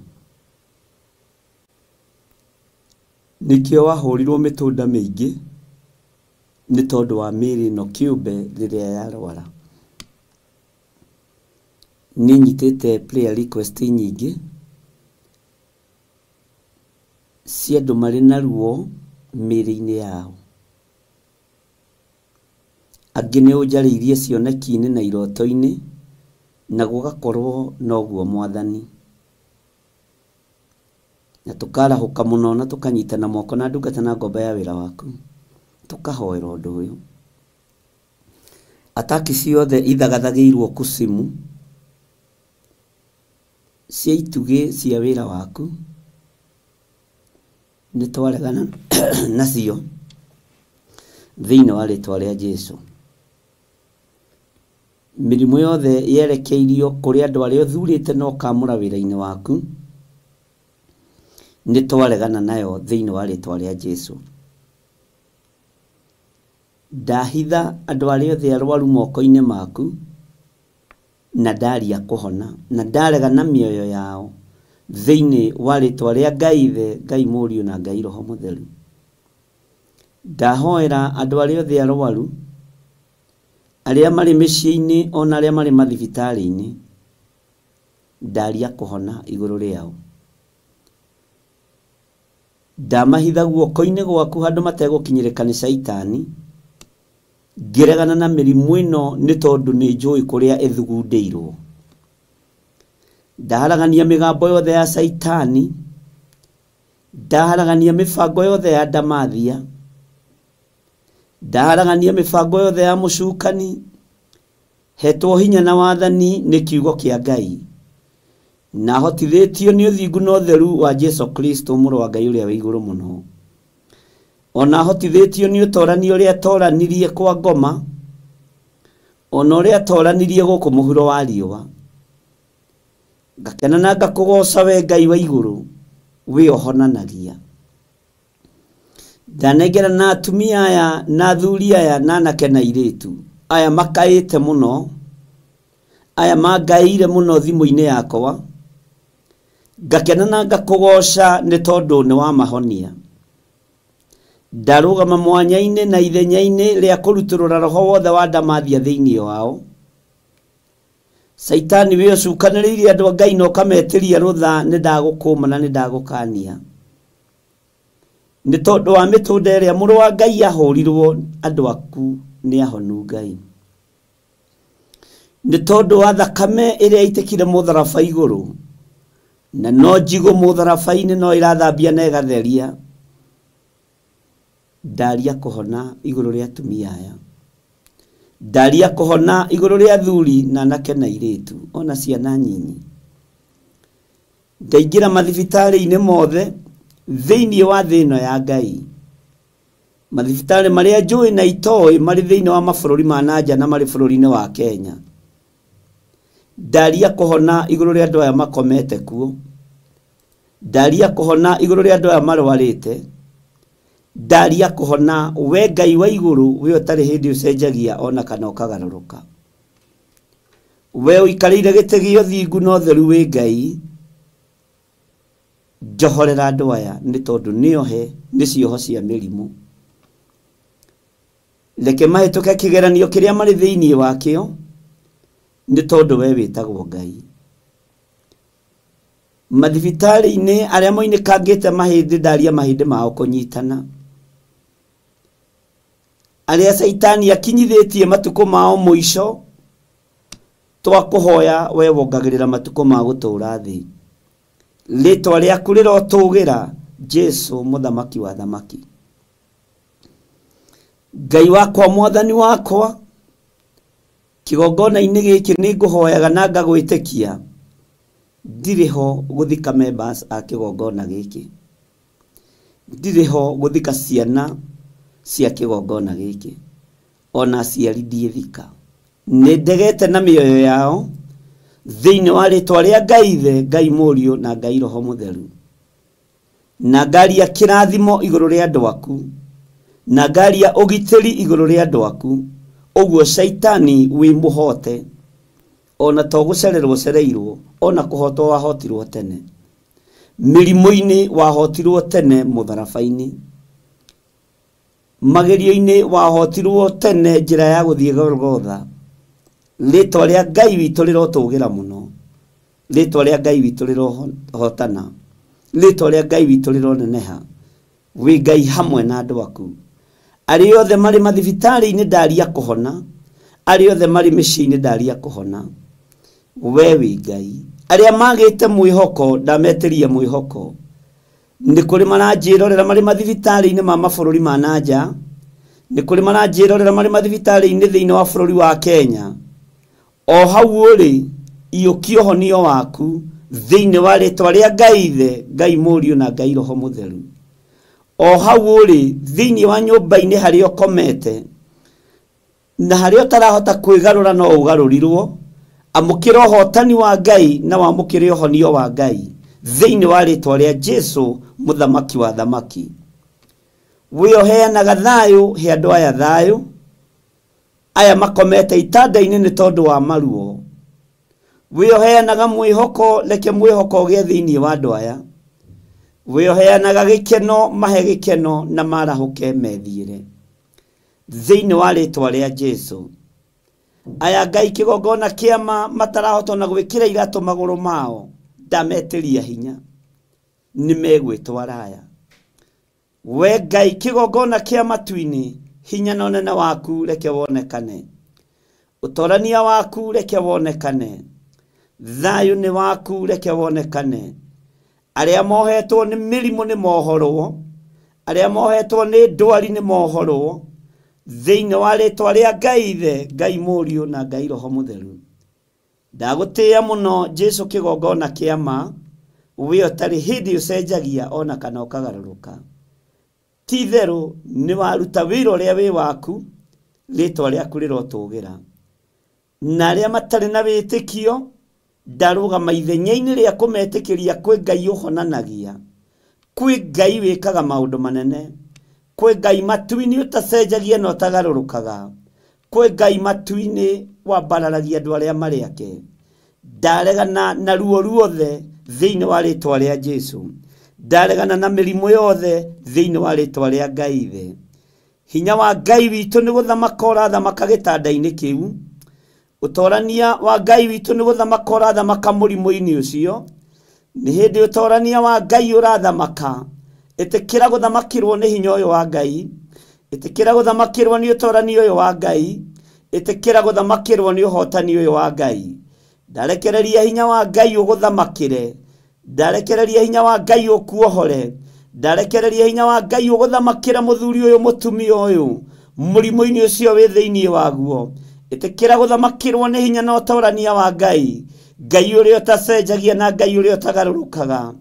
Nĩkĩo wahũrirwo mĩtũnda mĩingĩ nĩ tondũ wa mĩrĩ ĩno kĩũmbe rĩrĩa yarwara. Nĩ nyitĩte prayer request nyingĩ cia andũ marĩ na ruo mĩrĩ-inĩ yao. Angĩ nĩ ũnjarĩirie cioneki-inĩ na iroto-inĩ, na gũgakorwo noguo Mwathani. Na tũkarahũka mũno na tũkanyitana moko na ndungata na ngomba ya wĩra waku, tũkahoera ũndũ ũyũ. Ataki ciothe ithagathagĩirwo kusimu cia itugĩ cia wĩra waku nĩ twaregana nacio thĩinĩ wa rĩtwa rĩa Jesũ. Mĩrimũ yothe yerekeirio kũrĩ andũ arĩa ũthurĩte na ũkamũra wĩra-inĩ waku nĩ twaregana nayo thĩinĩ wa rĩtwa rĩa Jesũ. Ndahitha andũ arĩa othe arwaru moko-inĩ maku na ndaria kũhona na ndaregana mĩoyo yao thĩinĩ wa rĩtwa rĩa Ngai Ithe, Ngai Mũriũ na Ngai Roho Mũtheru. Ndahoera andũ arĩa othe arwaru, arĩa marĩ mĩciĩ-inĩ ona arĩa marĩ mathibitarĩ-inĩ, ndaria kũhona igũrũ rĩao. Ndamahitha guoko-inĩ gwaku handũ mategũkinyĩrĩka nĩ Saitani, ngĩregana na mĩrimũ ĩno nĩ tondũ nĩ njũĩ kũrĩa ĩthugundĩirwo. Ndaharagania mĩgambo yothe ya Saitani, ndaharagania mĩbango yothe ya ndamathia, ndaharagania mĩbango yothe ya mũcukani, hetwo hinya na wathani nĩ kiugo kĩa Ngai, na hotithĩtio nĩ ũthingu na ũtheru wa Jesũ Kristo mũrũ wa Ngai ũrĩa wĩ igũrũ mũno. Ona hotithĩtio nĩ ũtorani ũrĩa atoranirie kwa ngoma, ona ũrĩa atoranirie gũkũ mũhuro wa riũa. Ngakena na ngakũgoca we Ngai wa igũrũ, we ũhonanagia. Ndanengera na atumia aya na athuri aya na anake na airĩtu aya makaĩte mũno, aya mangaĩire mũno thimũ-inĩ yakwa. Ngakena na ngakũgoca nĩ tondũ nĩ wamahonia. Ndarũgama mwanya-inĩ na ithenya-inĩ rĩa kũrutũrũra roho wothe wa ndamathia thĩinĩ wao. Saitani we ũcukanĩrĩirie andũ a Ngai na ũkametĩria rũtha, nĩ ndagũkũma na nĩ ndagũkania. Nĩ tondũ wa mĩtũnda ĩrĩa mũrũ wa Ngai ahũrirwo, andũ aku nĩ ahonu Ngai. Nĩ tondũ wa thakame ĩrĩa yaitĩkire mũtharaba igũrũ, na no njigũ mũtharaba-inĩ no ĩrathambia na ĩgatheria. Ndaria kũhona igũrũ rĩa atumia aya, ndaria kũhona igũrũ rĩa athuri na anake na airĩtu ona ciana nyinyi. Ndaingĩra mathibitarĩ-inĩ mothe thĩinĩ wa thĩ ĩno ya Ngai, mathibitarĩ marĩa njũĩ na itoĩ marĩ thĩinĩ wa mabũrũri ma nanja na marĩ bũrũri-inĩ wa Kenya. Ndaria kũhona igũrũ rĩa andũ aya makomete kuo, ndaria kuhona iguru ria andu aya marwarite, ndaria kuhona we Ngai wa iguru we utari hindi ucenjagia ona kana ukagaruruka, we uikarire gite gio thingu no theru we Ngai, njohorera andu aya ni tondu niohe ni cioho cia mirimu, reke mahituke kigeranio kiria mari thiini wakio ni tondu we witagwo Ngai. Mathibitari-ini aria moinekangite mahindi ndaria mahindi mao kunyitana, aria Saitani akinyithitie matuko mao muico, twakuhoya we wongagirira matuko ma gutura thi, ritwa riaku rirotugira Jesu muthamaki wa thamaki. Ngai wakwa mwathani wakwa, kigongona-ini giki ni nguhoyaga na ngagwitikia ndiriho guthika members a kigongona giki, ndiriho guthika ciana cia kigongona giki, ona aciari ndiithika, ni ndegete na mioyo yao thiini wa ritwa ria Ngai Ithe, Ngai Muriu na Ngai Roho Mutheru, na ngaria kirathimo iguru ria andu aku, na ngaria ugitiri iguru ria andu aku, uguo Saitani wi muhote, ona to gucererwo cereirwo, ona kuhotwo wahotirwo tene, mirimo-ini wahotirwo tene mutharabai-ini, magerio-ini wahotirwo tene njira ya guthie Golgotha. Ritwa ria Ngai witu rirotugira muno, ritwa ria Ngai witu rirohotana, ritwa ria Ngai witu rironeneha, wi Ngai hamwe na andu aku. Ari othe mari mathibitari-ini ndaria kuhona, ari othe mari micii-ini ndaria kuhona, we wi Ngai. Aria magite mwihoko ndametiria mwihoko, ni kuri maranjirorera mari mathibitari-ini ma mabururi ma nanja, ni kuri maranjirorera mari mathibitari-ini thiini wa bururi wa Kenya. O hau uri iyukia uhonio waku thiini wa ritwa ria Ngai Ithe, Ngai Muriu na Ngai Roho Mutheru. O hau uri thiini wa nyumba-ini haria ukomete, na haria utarahota kwigarura no ugarurirwo, amukira uhotani wa Ngai na wamukire uhonio wa Ngai thiini wa ritwa ria Jesu muthamaki wa thamaki. Wioheanaga thayu he andu aya thayu aya makomete itanda-ini ni tondu wa maruo, wioheanaga mwihoko reke mwihoko ugie thiini wa andu aya, wioheanaga gikeno mahe gikeno na marahuke methiire thiini wa ritwa ria Jesu. Aya Ngai kigongona kiama matarahotwo na gwikira iratu maguru mao ndametiria hinya ni megwitwara aya, we Ngai kigongona kia matu-ini hinya na unene waku reke wonekane, utorania waku reke wonekane, thayu ni waku reke wonekane. Aria mohetwo ni mirimu ni mohorwo, aria mohetwo ni ndwari ni mohorwo thiini wa ritwa ria Ngai Ithe, Ngai Muriu na Ngai Roho Mutheru. Ndagutia muno Jesu kigongona kiama, we utari hindi ucenjagia ona kana ukagaruruka. Ti theru ni waruta wira uria wi waku, ritwa riaku rirotugira, na aria matari na witikio ndarugama ithenya-ini ria kumetikiria kwi Ngai uhonanagia, kwi Ngai wikaga maundu manene, kwi Ngai matu-ini utacenjagia na utagarurukaga, kwi Ngai matu-ini wambararagia andu aria mari ake. Ndaregana na ruo ruothe thiini wa ritwa ria Jesu, ndaregana na mirimo yothe thiini wa ritwa ria Ngai Ithe. Hinya wa Ngai witu ni guthamaka urathamaka gitanda-ini kiu, utorania wa Ngai witu ni guthamaka urathamaka murimo-ini ucio, ni hindi utorania wa Ngai urathamaka. Itikira guthamakirwo ni hinya uyu wa Ngai, itikira guthamakirwo ni utorania uyu wa Ngai, itikira guthamakirwo ni uhotani uyu wa Ngai. Ndarekereria hinya wa Ngai uguthamakire, ndarekereria hinya wa Ngai ukuohore, ndarekereria hinya wa Ngai uguthamakira muthuri uyu mutumia uyu murimo-ini ucio wi thiini waguo. Itikira guthamakirwo ni hinya na utorania wa Ngai, Ngai uria utacenjagia na Ngai uria utagarurukaga.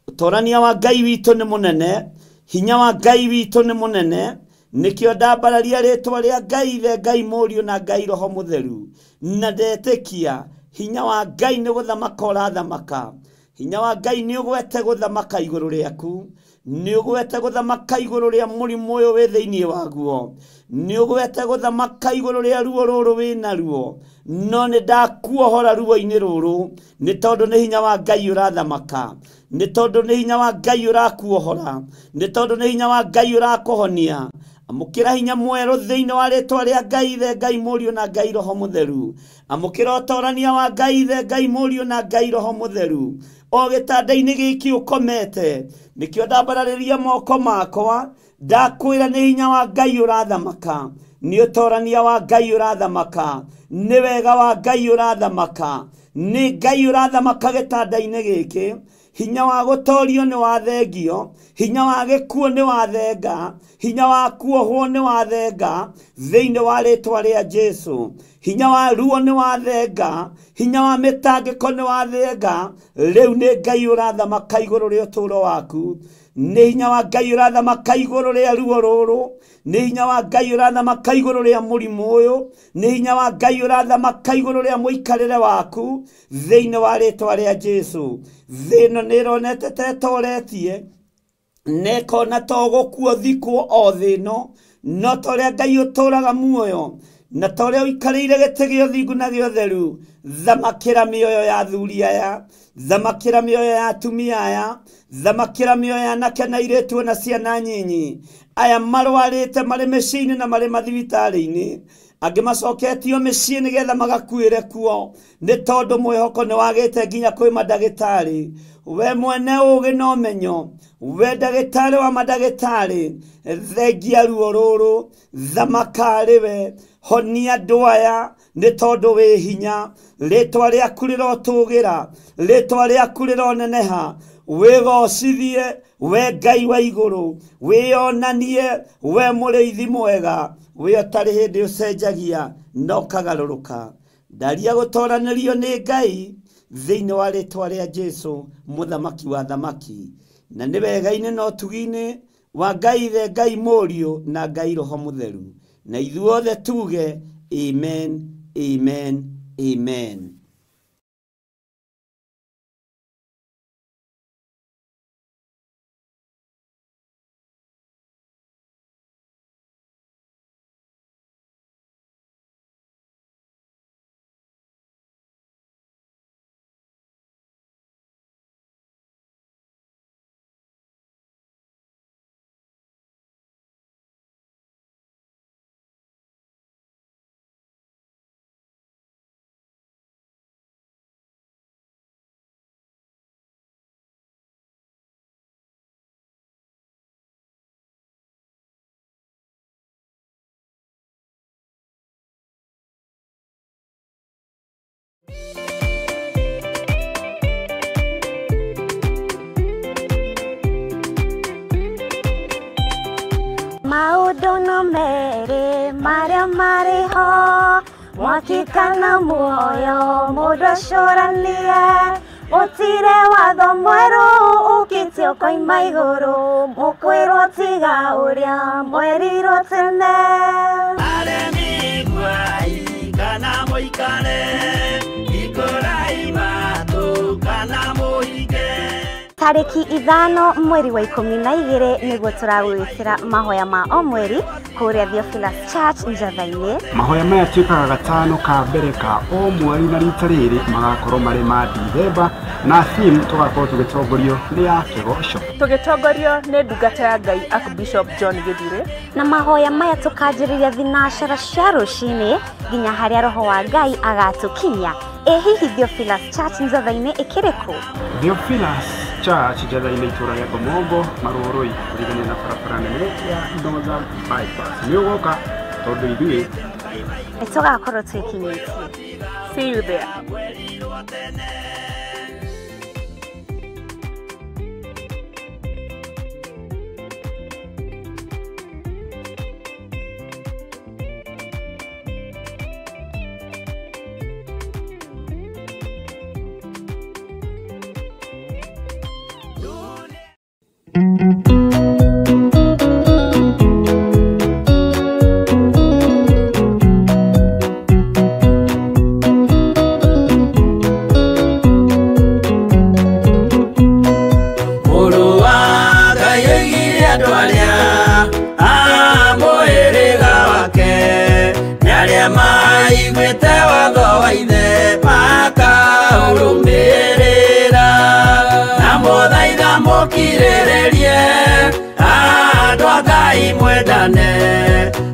Utorania wa Ngai witu ni munene, hinya wa Ngai witu ni munene, nikio ndambararia ritwa ria Ngai Ithe, Ngai Muriu na Ngai Roho Mutheru, na ndetikia hinya wa Ngai ni guthamaka urathamaka, hinya wa Ngai nĩ ũgwete gũthamaka igũrũ rĩaku, nĩ ũgwete gũthamaka igũrũ rĩa mũrimũ ũyũ wĩ thĩinĩ waguo, nĩ ũgwete gũthamaka igũrũ rĩa ruo rũrũ wĩ naruo, no nĩ ndakuohora ruo-inĩ rũrũ, nĩ tondũ nĩ hinya wa Ngai ũrathamaka, nĩ tondũ nĩ hinya wa Ngai ũrakuohora, nĩ tondũ nĩ hinya wa Ngai ũrakũhonia. Amũkĩra hinya mwerũ thĩinĩ wa rĩtwa rĩa Ngai Ithe, Ngai Mũriũ na Ngai Roho Mũtheru. Amũkĩra ũtorania wa Ngai Ithe, Ngai Mũriũ na Ngai Roho Mũtheru. O gĩtanda-inĩ gĩkĩ ũkomete, nĩkĩo ndambararĩria moko makwa, ndakwĩra nĩ hinya wa Ngai ũrathamaka, nĩ ũtorania wa Ngai ũrathamaka, nĩ wega wa Ngai ũrathamaka, nĩ Ngai ũrathamaka gĩtanda-inĩ gĩkĩ. Hinya wa gũtorio nĩ wathengio, hinya wa gĩkuũ nĩ wathenga, hinya wa kuohwo nĩ wathenga thĩinĩ wa rĩtwa rĩa Jesu. Hinya wa ruo nĩ wathenga, hinya wa mĩtangĩko nĩ wathenga. Rĩu nĩ Ngai ũrathamaka igũrũ rĩa ũtũũro waku, nĩ hinya wa Ngai ũrathamaka igũrũ rĩa ruo rũrũ, nĩ hinya wa Ngai ũrathamaka igũrũ rĩa mũrimũ ũyũ, nĩ hinya wa Ngai ũrathamaka igũrũ rĩa mũikarĩre waku thĩinĩ wa rĩtwa rĩa Jesu. Thĩ ĩno nĩ ĩronete ta ĩtoretie, na ĩkona ta ũgũkua thikwo o thĩ ĩno, no ta ũrĩa Ngai ũtũũraga muoyo, na ta ũrĩa ũikarĩire gĩtĩ gĩa ũthingu na gĩa ũtheru. Thamakĩra mĩoyo ya athuri aya, thamakĩra mĩoyo ya atumia aya, thamakĩra mĩoyo ya anake na airĩtu na ciana nyinyi aya marwarĩte marĩ mĩciĩ-inĩ na marĩ mathibitarĩ-inĩ, angĩ macoketio mĩciĩ nĩgetha magakuĩre kuo, nĩ tondũ mwĩhoko nĩ wagĩte nginya kwĩ mandagĩtarĩ. We mwene ũũgĩ na ũmenyo, we ndagĩtarĩ wa mandagĩtarĩ, thengia ruo rũrũ, thamaka arĩ we, honia andũ aya nĩ tondũ wĩ hinya. Rĩtwa rĩaku rĩrotũgĩra, rĩtwa rĩaku rĩroneneha. Wĩgocithie we Ngai wa igũrũ, wĩonanie we mũrĩithi mwega, we ũtarĩ hĩndĩ ũcenjagia no kagarũrũka. Ndaria gũtoranĩrio nĩ Ngai thĩinĩ wa rĩtwa rĩa Jesu, mũthamaki wa thamaki, na nĩ wega-inĩ na ũtugi-inĩ wa Ngai Ithe, Ngai Mũriũ na Ngai Roho Mũtheru. Na ithuothe tuge amen, amen, amen. Maũndũ no merĩ marĩa marĩ ho, mwaki kana muoyo mũndũ acũranie. Gũtirĩ watho mwerũ ũkĩtio koima igũrũ, mũkwĩrwo tiga ũrĩa mwerirwo tene. Aremi kwai kana mũikare, ikũrai matũ kana mũhike. Tarĩki 5 mweri wa 12 nĩguo tũragwĩkĩra mahoya ma o mweri kũrĩa Theophilus Church Njatha-inĩ. Mahoya maya tuĩkaga gatano ka mbere ka o mweri, na rita rĩrĩ magakorwo marĩ ma Dithemba, na theme tũgakorwo tũgĩtongorio nĩ ya kĩgoco, tũgĩtongorio nĩ ndungata ya Ngai Archbishop John Gĩthirĩ. Na mahoya maya tũkanjĩrĩria thinacara cia rũcinĩ nginya harĩa Roho wa Ngai agatũkinya. Hihi Theophilus Church Njatha-inĩ ĩkĩrĩ kũ? Theophilus Church Njatha-inĩ itũra rĩa Komongo Marũrũi, kũringana na barabara nene ya Northern Bypass. Nĩ ũgoka tondũ ithuĩ nĩtũgakorwo twĩkinyĩtie. See you there. mũhĩrĩga wake nĩ arĩa maiguĩte watho wa ithe makaũrũmĩrĩra na mũthaitha mũkirĩrĩrie andũ a Ngai mwendane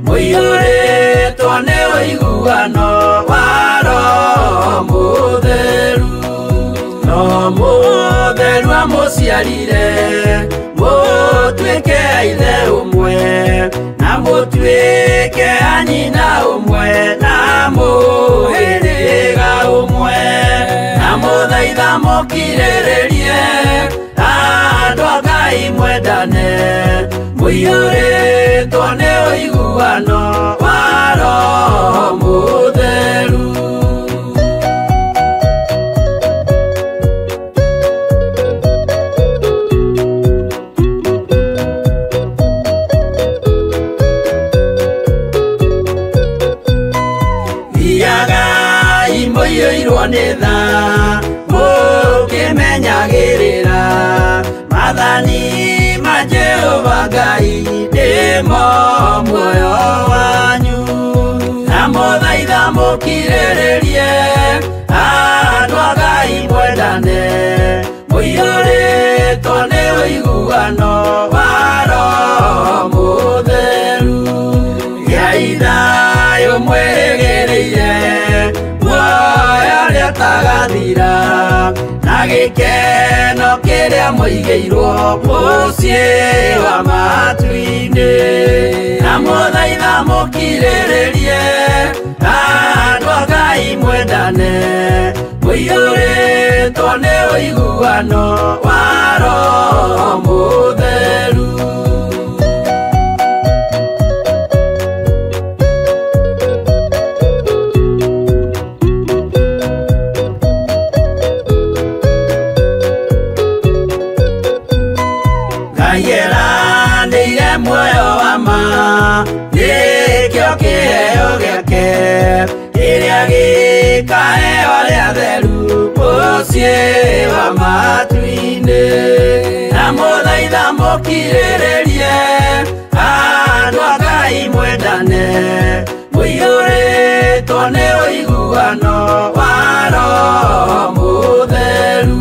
mũiyũrĩtwo nĩ ũiguano wa Roho Mũtheru. Roho Mũtheru amũciarire mũtuĩke a ithe ũmwe na mũtuĩke a nyina ũmwe na mũhĩrĩga ũmwe na mũthaitha mũkirĩrĩrie andũ a Ngai mwendane mũiyũrĩtwo nĩ ũiguano wa Roho Mũtheru. Thiagai mũiyũirwo nĩ tha mũkĩmenyagĩrĩra mathani ma Jehova Ngai nĩmo muoyo wanyu na mũthaitha mũkirĩrĩrie andũ a Ngai mwendane mũiyũrĩtwo nĩ ũiguano wa Roho Mũtheru. Gĩai thayũ mwĩrĩgĩrĩire muoyo ũrĩa ũtagathira na gĩkeno kĩrĩa mũigĩirwo mũciĩ wa matu-inĩ na mũthaitha mũkirĩrĩrie andũ a Ngai mwendane mũiyũrĩtwo nĩ ũiguano wa Roho Mũtheru. Ngai muoyo wa ma nĩkĩo kĩheo gĩake kĩrĩa gĩkaheo arĩa atheru mũciĩ wa matu-inĩ na mũthaitha mũkirĩrĩrie andũ a Ngai mwendane mũiyũrĩtwo nĩ ũiguano wa Roho Mũtheru.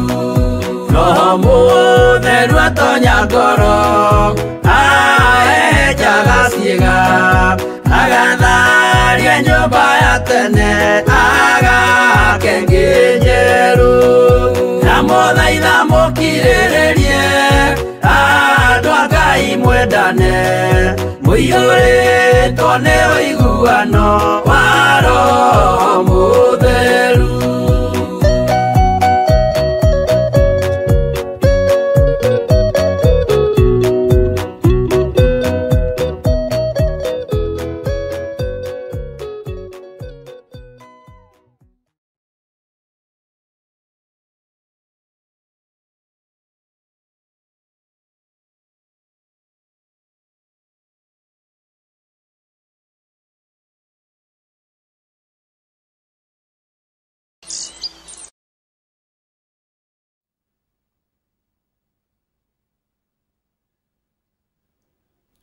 Roho Mũtheru atonya ngoro ahejaga ciĩga agatharia nyũmba ya tene agake njerũ na mũthaitha mũkirĩrĩrie andũ a Ngai mwendane mũiyũrĩtwo nĩ ũiguano wa Roho Mũtheru.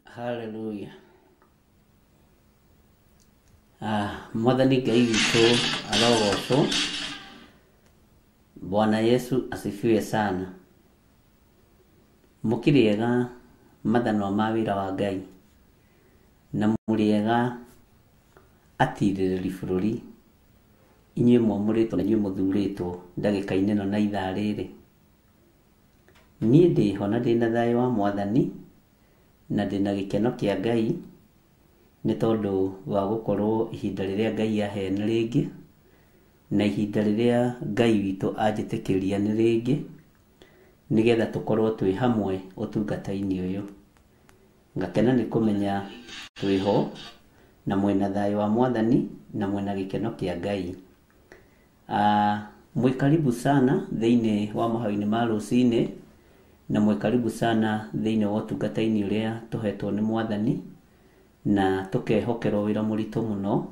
Hallelujah. Mwathani Ngai witũ arogocwo. Bwana Yesu asifiwe sana. Mũkĩrĩega mathanwa ma wĩra wa Ngai na mũrĩega atirĩrĩri bũrũri inyuĩ mwamũrĩtwo na inyuĩ mũthurĩtwo ndagĩka-inĩ ĩno na ithaa rĩrĩ. Niĩ ndĩho na ndĩna thayũ wa Mwathani na ndĩna gĩkeno kĩa Ngai nĩ tondũ wa gũkorwo ihinda rĩrĩa Ngai aheana rĩngĩ na ihinda rĩrĩa Ngai witũ anjĩtĩkĩria nĩ rĩngĩ nĩgetha tũkorwo twĩ hamwe ũtungata-inĩ ũyũ. Ngakena nĩ kũmenya twĩho na mwena thayũ wa Mwathani na mwena gĩkeno kĩa Ngai. Mwĩ karibu sana thĩinĩ wa mahoya-inĩ ma rũcinĩ na mwĩ karibu sana thĩinĩ wa ũtungata-inĩ ũrĩa tũhetwo nĩ Mwathani na tũkehokerwo wĩra mũritũ mũno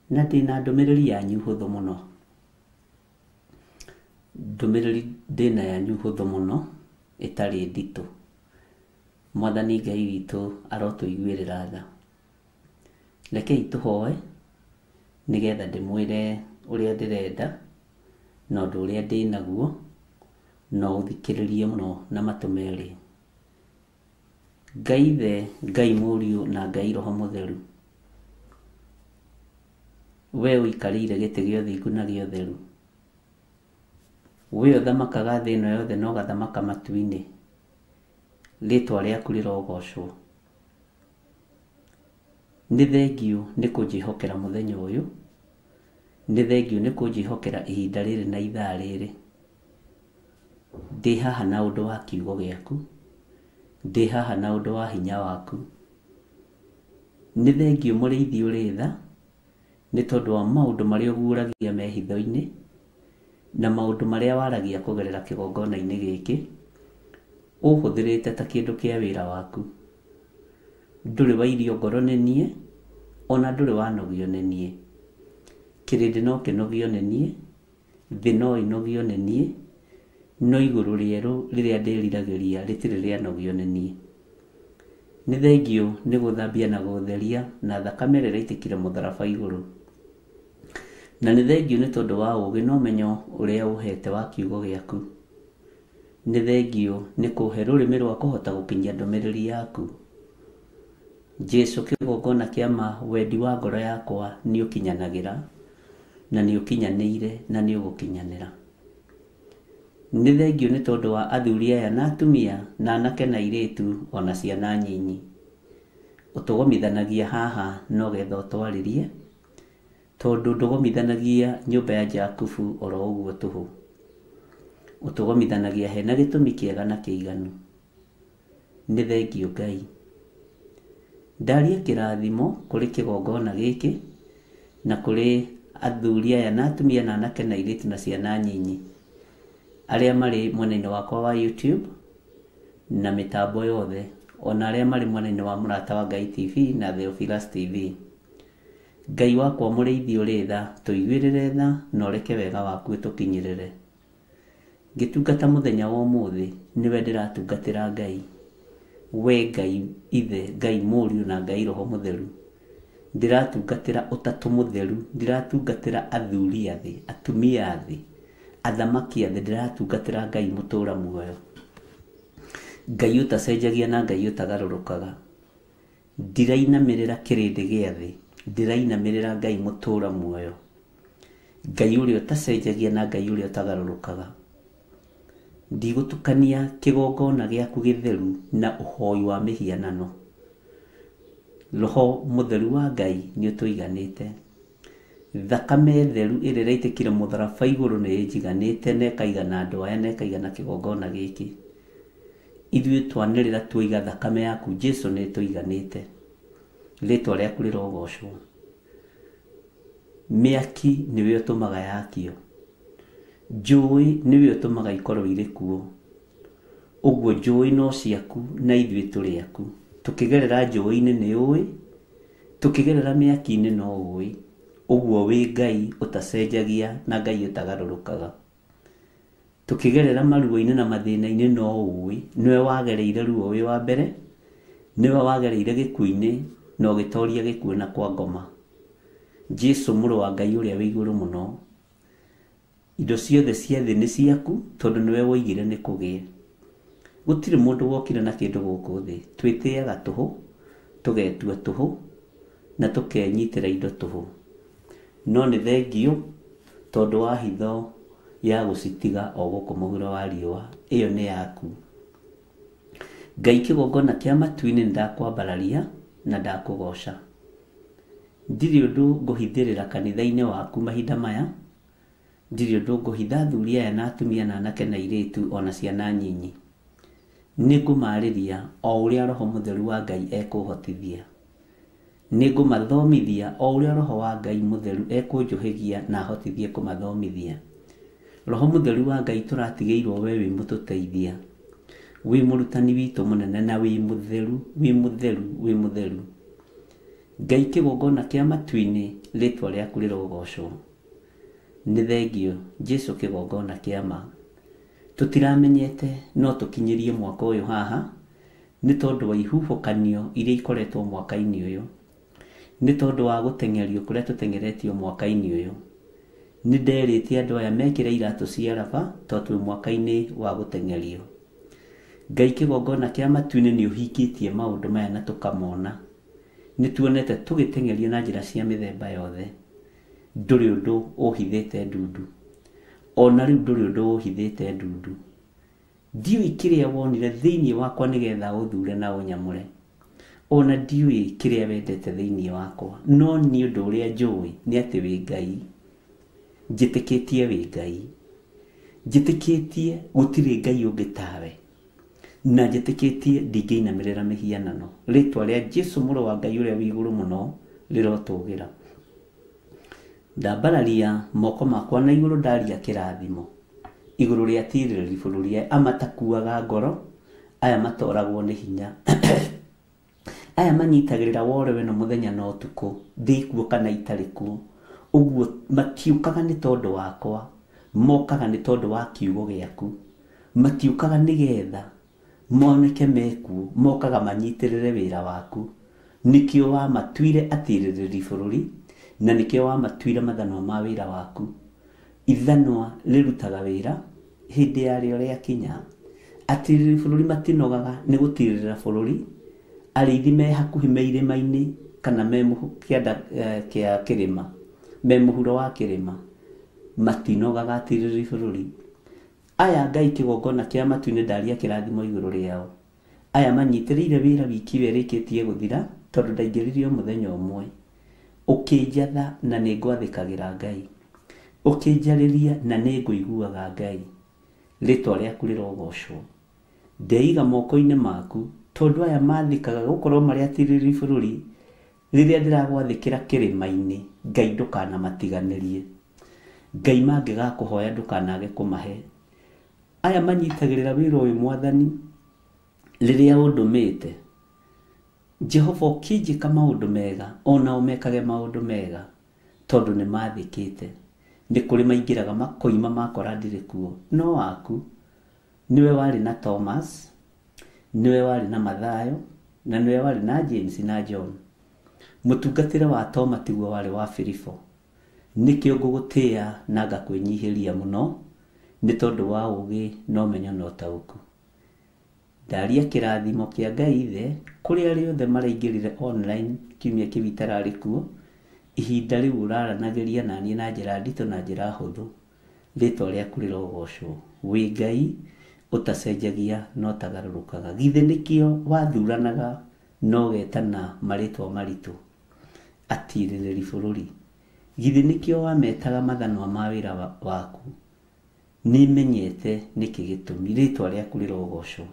na ndĩna ndũmĩrĩri yanyu hũthũ mũno. Ndũmĩrĩri ndĩna yanyu hũthũ mũno ĩtarĩ nditũ. Mwathani Ngai witũ arotũiguĩrĩra tha. Rekei tũhoe nĩgetha ndĩmwĩre ũrĩa ndĩrenda na ũndũ ũrĩa ndĩ naguo, no ũthikĩrĩrie mũno na matũ merĩ. Ngai Ithe, Ngai Mũriũ na Ngai Roho Mũtheru, we ũikarĩire gĩtĩ gĩa ũthingu na gĩa ũtheru, we ũthamakaga thĩ ĩno yothe na ũgathamaka matu-inĩ, rĩĩtwa rĩaku rĩrogocwo. Nĩ thengiũ nĩ kũnjĩhokera mũthenya ũyũ, nĩ thengiũ nĩ kũnjĩhokera ihinda rĩrĩ na ithaa rĩrĩ. Ndĩ haha na ũndũ wa kiugo gĩaku, ndĩ haha na ũndũ wa hinya waku. Nĩ thengiũ mũrĩithi ũrĩ tha, nĩ tondũ wa maũndũ marĩa ũguũragia mehitho-inĩ na maũndũ marĩa waragia kũgerera kĩgongona-inĩ gĩkĩ, ũhũthĩrĩte ta kĩndũ kĩa wĩra waku. Ndũrĩ wa irio ngoro nĩ niĩ, ona ndũrĩ wanogio nĩ niĩ. Kĩrĩndĩ no kĩnogio nĩ niĩ, thĩ no ĩnogio nĩ niĩ, no igũrũ rĩerũ rĩrĩa ndĩriragĩria rĩtirĩ rĩanogio nĩ niĩ. Nĩ thengiũ nĩ gũthambia na gũtheria na thakame ĩrĩa ĩraitĩkire mũtharaba igũrũ. Na nĩ thengiũ nĩ tondũ wa ũũgĩ na ũmenyo ũrĩa ũhete wa kiugo gĩaku. Nĩ thengiũ nĩ kũhe rũrĩmĩ rwa kũhota gũkinyia ndũmĩrĩri yaku. Jesu, kĩgongona kĩa ma, wendi wa ngoro yakwa nĩ ũkinyanagĩra na nĩ ũkinyanĩire na nĩ ũgũkinyanĩra. Nĩ thengiũ nĩ tondũ wa athuri aya na atumia na anake na airĩtu ona ciana nyinyi. Ũtũgomithanagia haha no getha ũtwarĩrie, tondũ ndũgomithanagia nyũmba ya Jakubu oro ũguo tũhũ. Ũtũgomithanagia hena gĩtũmi kĩega na kĩiganu. Nĩ thengiũ Ngai. Ndaria kĩrathimo kũrĩ kĩgongona gĩkĩ na kũrĩ athuri aya na atumia na anake na airĩtu na ciana nyinyi arĩa marĩ mwena-inĩ wakwa wa YouTube na mĩtambo yothe, ona arĩa marĩ mwena-inĩ wa Mũrata wa Ngai TV na Theophilus TV. Ngai wakwa mũrĩithi ũrĩ tha, tũiguĩrĩre tha na ũreke wega waku ũtũkinyĩrĩre. Ngĩtungata mũthenya wa ũmũthĩ, nĩwe ndĩratungatĩra Ngai, we Ngai Ithe, Ngai Mũriũ na Ngai Roho Mũtheru. Ndĩratungatĩra ũtatũ mũtheru, ndĩratungatĩra athuri a thĩ, atumia a thĩ, athamaki a thĩ, ndĩratungatĩra Ngai mũtũũra muoyo, Ngai ũtacenjagia na Ngai ũtagarũrũkaga. Ndirainamĩrĩra kĩrĩndĩ gĩa thĩ, ndĩrainamĩrĩra Ngai mũtũũra muoyo, Ngai ũrĩa ũtacenjagia na Ngai ũrĩa ũtagarũrũkaga. Ndigũtukania kĩgongona gĩaku gĩtheru na ũhoi wa mĩhianano. Roho Mũtheru wa Ngai nĩ ũtũiganĩte. Thakame theru ĩrĩa ĩraitĩkire mũtharaba igũrũ nĩ ĩnjiganĩte na ĩkaigana andũ aya na ĩkaigana kĩgongona gĩkĩ. Ithuĩ twanĩrĩra tuoiga thakame yaku Jesu nĩ ĩtũiganĩte. Rĩĩtwa rĩaku rĩrogocwo. Mĩaki nĩwe ũtũmaga yakio, njũĩ nĩwe ũtũmaga ikorwo irĩ kuo. Ũguo njũĩ no ciaku na ithuĩ tũrĩ aku. Tũkĩgerera njũĩ-inĩ nĩ ũĩ, tũkĩgerera mĩaki-inĩ no ũĩ. Ũguo wĩ Ngai ũtacenjagia na Ngai ũtagarũrũkaga. Tũkĩgerera maruo-inĩ na mathĩna-inĩ no ũĩ. Nĩwe wagereire ruo wĩ wa mbere, nĩwe wagereire gĩkuũ-inĩ na ũgĩtoria gĩkuũ na kwa ngoma. Jesu mũrũ wa Ngai ũrĩa wĩ igũrũ mũno, indo ciothe cia thĩ nĩ ciaku tondũ nĩwe woigire nĩ kũgĩe. Gũtirĩ mũndũ wokire na kĩndũ gũkũ thĩ. Twĩtĩaga tũhũ, tũgetua tũhũ na tũkenyitĩra indo tũhũ. No nĩ thengiũ tondũ wa hitho ya gũcitiga o gũkũ mũhuro wa riũa, ĩyo nĩ yaku. Ngai, kĩgongona kĩa matu-inĩ nĩndakwambararia na ndakũgoca. Ndirĩ ũndũ ngũhithĩrĩra kanitha-inĩ waku mahinda maya, ndirĩ ũndũ ngũhitha athuri aya na atumia na anake na airĩtu ona ciana nyinyi. Nĩ ngũmarĩria o ũrĩa Roho Mũtheru wa Ngai ekũhotithia. Nĩ ngũmathomithia o ũrĩa Roho wa Ngai Mũtheru ekũnjũhĩgia na ahotithie kũmathomithia. Roho Mũtheru wa Ngai, tũratigĩirwo we wĩ mũtũteithia, wĩ mũrutani witũ mũnene na wĩ mũtheru, wĩ mũtheru, wĩ mũtheru. Ngai, kĩgongona kĩa matu-inĩ, rĩĩtwa rĩaku rĩrogocwo. Nĩ thengiũ Jesu, kĩgongona kĩa ma. Tũtiramenyete no tũkinyĩrie mwaka ũyũ haha nĩ tondũ wa ihuhũkanio iria ikoretwo mwaka-inĩ ũyũ, nĩ tondũ wa gũtengerio kũrĩa tũtengeretio mwaka-inĩ ũyũ. Nĩ nderĩte andũ aya mekĩre iratũ cia raba tondũ twĩ mwaka-inĩ wa gũtengerio. Ngai kĩgongona kĩa matu-inĩ nĩ ũhingĩtie maũndũ maya na tũkamona. Nĩ tuonete tũgĩtengerio na njĩra cia mĩthemba yothe. Ndũrĩ ũndũ ũhithĩte ndundu. Ona rĩu ndũrĩ ũndũ ũhithĩte ndundu. Ndiũĩ kĩrĩa wonire thĩinĩ wakwa nĩgetha ũthure na ũnyamũre. Ona ndiũĩ kĩrĩa wendete thĩinĩ wakwa. No niĩ ũndũ ũrĩa njũĩ nĩ atĩ wĩ Ngai. Njĩtĩkĩtie wĩ Ngai. Njĩtĩkĩtie gũtirĩ Ngai ũngĩ tawe. Na njĩtĩkĩtie ndingĩinamĩrĩra mĩhianano. Rĩtwa rĩa Jesũ mũrũ wa Ngai ũrĩa wĩ igũrũ mũno rĩrotũgĩra. Ndambararia moko makwa na igũrũ ndaria kĩrathimo. Igũrũ rĩa tirĩrĩri bũrũri aya matakuaga ngoro, aya matoragwo nĩ hinya. Aya manyitagĩrĩra worewe no mũthenya na ũtukũ, ndĩkuo kana itarĩ kuo. Ũguo matiũkaga nĩ tondũ wakwa, mokaga nĩ tondũ wa kiugo gĩaku. Matiũkaga nĩgetha moneke mekuo, mokaga manyitĩrĩre wĩra waku. Nĩkĩo wamatuire atirĩrĩri bũrũri, na nĩkĩo wamatuire mathanwa ma wĩra waku. Ithanwa rĩrutaga wĩra hĩndĩ yarĩo rĩakinya. Atirĩrĩri bũrũri matinogaga nĩ gũtirĩrĩra bũrũri. Arĩithi me hakuhĩ me irĩma-inĩ kana me kĩanda kĩa kĩrĩma, me mũhuro wa kĩrĩma, matinogaga atirĩrĩri bũrũri. Aya Ngai kĩgongona kĩa matu-inĩ ndaria kĩrathimo igũrũ rĩao. Aya manyitĩrĩire wĩra wiki werĩkĩtie gũthira tondũ ndaingĩririo mũthenya ũmwe. Ũkĩnjatha na nĩ ngwathĩkagĩra Ngai. Ũkĩnjarĩria na nĩ ngũiguaga Ngai. Rĩtwa rĩaku rĩrogocwo. Ndeiga moko-inĩ maku tondũ aya mathikaga gũkorwo marĩ atirĩrĩri bũrũri. Rĩrĩa ndĩragwathĩkĩra kĩrĩma-inĩ, Ngai ndũkanamatiganĩrie. Ngai mangĩgakũhoya ndũkanage kũmahe. Aya manyitagĩrĩra wĩra ũyũ Mwathani rĩrĩa ũndũmĩte. Jehova ũkĩnjĩka maũndũ mega, ona ũmekage maũndũ mega tondũ nĩ mathĩkĩte. Nĩ kũrĩ maingĩraga makoima makora ndirĩ kuo, no waku niwe warĩ na Thomas, niwe warĩ na Mathayo, na niwe warĩ na James na John. Mũtungatĩre wa Toma tiguo warĩ wa Filipo. Nĩkĩo ngũgũtĩĩa na ngakwĩnyihĩria mũno nĩ tondũ wa ũũgĩ na ũmenyo na ũtaũku. Ndaria kĩrathimo kĩa Ngai Ithe kũrĩ arĩa othe maraingĩrire online kiumia kĩu itararĩ kuo. Ihinda rĩu ũraranagĩria na niĩ na njĩra nditũ na njĩra hũthũ. Rĩtwa rĩaku rĩrogocwo. Wĩ Ngai ũtacenjagia no tagarũrũkaga. Githĩ nĩkĩo wathuranaga no getana marĩtwa maritũ atirĩrĩri bũrũri. Githĩ nĩkĩo wametaga mathanwa ma wĩra waku. Nĩmenyete nĩkĩ gĩtũmi. Rĩtwa rĩaku rĩrogocwo.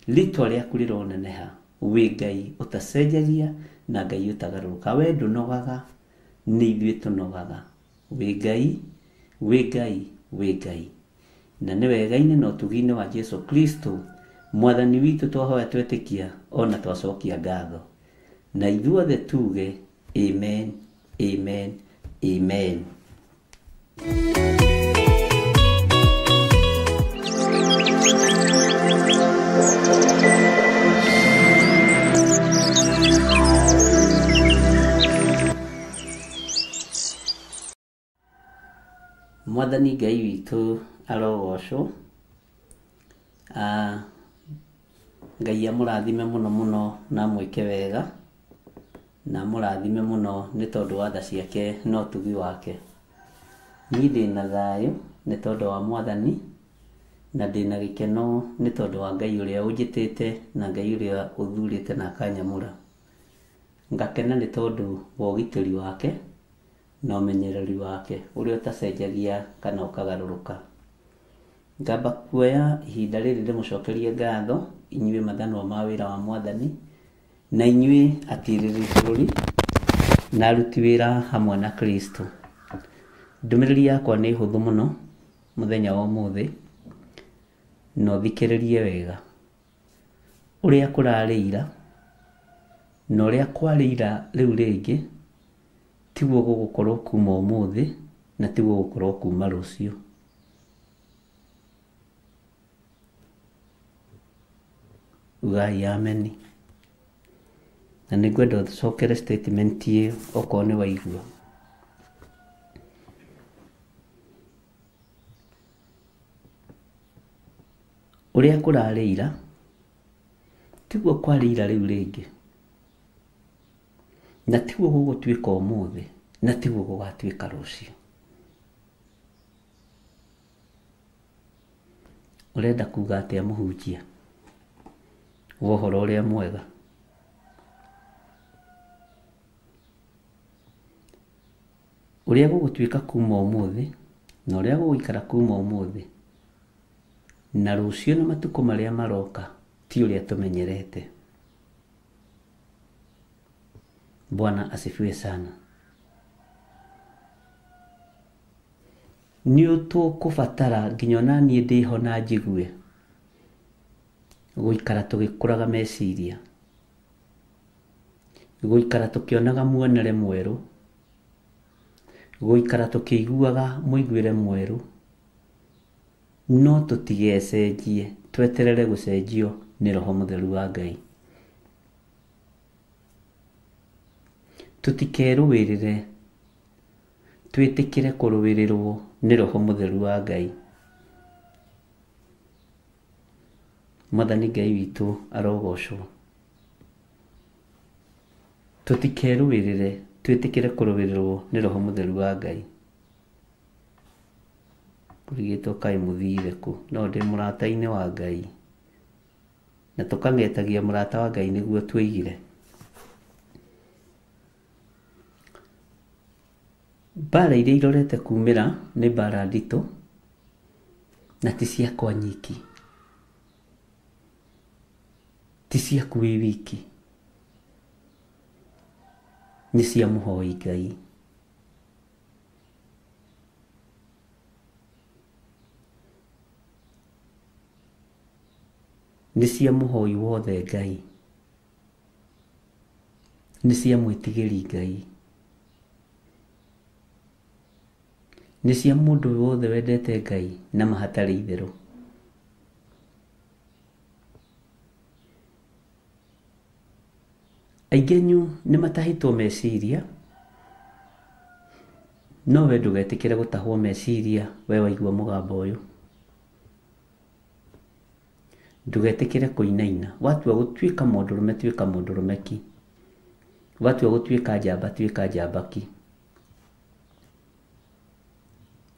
Rĩtwa rĩaku rĩroneneha. Wĩ Ngai ũtacenjagia na Ngai ũtagarũrũka. We ndũnogaga, nĩ ithuĩ tũnogaga. Wĩ Ngai, wĩ Ngai, wĩ Ngai. Na nĩ wegaine na ũtugi-inĩ wa Jesũ Kristo Mwathani witũ twahoya twetĩkia ona twacokia ngatho. Na ithuothe tuge amen, amen, amen. Mwathani Ngai witũ arogocwo. Ngai amũrathime mũno mũno na mwĩke wega, na mũrathime mũno nĩ tondũ wa tha ciake na ũtugi wake. Niĩ ndĩna thayũ nĩ tondũ wa Mwathani, na ndĩna gĩkeno nĩ tondũ wa Ngai ũrĩa ũnjĩtĩte na Ngai ũrĩa ũthurĩte na akanyamũra. Ngakena nĩ tondũ wa ũgitĩri wake na ũmenyereri wake ũrĩa ũtacenjagia kana ũkagarũrũka. Ngamba kuoya ihinda rĩrĩ ndĩmũcokerie ngatho inyuĩ mathanwa ma wĩra wa Mwathani, na inyuĩ atirĩrĩri bũrũri na aruti wĩra hamwe na Kristo. Ndũmĩrĩri yakwa nĩ hũthũ mũno mũthenya wa ũmũthĩ, na ũthikĩrĩrie wega. Ũrĩa kũrarĩ ira na ũrĩa kwarĩ ira rĩu rĩngĩ tiguo gũgũkorwo kuma ũmũthĩ na tiguo gũkorwo kuma rũciũ. ugai ameni. Na nĩngwenda ũcokere statement ĩyo okorwo nĩ waigua. Ũrĩa kũrarĩ ira tiguo kwarĩ ira rĩu rĩngĩ, na tiguo gũgũtuĩka ũmũthĩ, na tiguo gũgatuĩka rũciũ. Ũrenda kuga atĩa mũhunjia wa ũhoro ũrĩa mwega? Ũrĩa gũgũtuĩka kuma ũmũthĩ na ũrĩa gũgũikara kuma ũmũthĩ na rũciũ na matukũ marĩa maroka ti ũrĩa tũmenyerete. Bwana asifiwe sana. Nĩ tũkũbatara nginya ona niĩ ndĩho na njigue gũikara tũgĩkũraga meciria, gũikara tũkĩonaga muonere mwerũ, gũikara tũkĩiguaga mũiguĩre mwerũ, no tũtigecenjie, tweterere gũcenjio nĩ Roho Mũtheru wa Ngai. Tũtikerũĩrĩre, twĩtĩkĩre kũrũĩrĩrwo nĩ Roho Mũtheru wa Ngai. Mwathani Ngai witũ arogocwo. Tũtikerũĩrĩre, twĩtĩkĩre kũrũĩrĩrwo nĩ Roho Mũtheru wa Ngai. Kũrigĩtwo kaĩ mũthire kũ? No ndĩ mũrata-inĩ wa Ngai, na tũkang'etagia mũrata wa Ngai nĩguo twĩigire. Mbara iria irorete kumĩra nĩ mbara nditũ na ti ciakwa nyiki, ti ciaku wĩ wiki, nĩ cia mũhoi Ngai. Nĩ cia mũhoi wothe Ngai, nĩ cia mwĩtigĩri Ngai, nĩ cia mũndũ wothe wendete Ngai na mahatarĩ itherũ. Aingĩ anyu nĩ matahĩtwo meciria, no we ndũgetĩkĩre gũtahwo meciria. We waigua mũgambo ũyũ, ndũgetĩkĩre kũinaina. Watua gũtuĩka mũndũrũme, tuĩka mũndũrũmeki. Watua gũtuĩka njamba, tuĩka njambaki.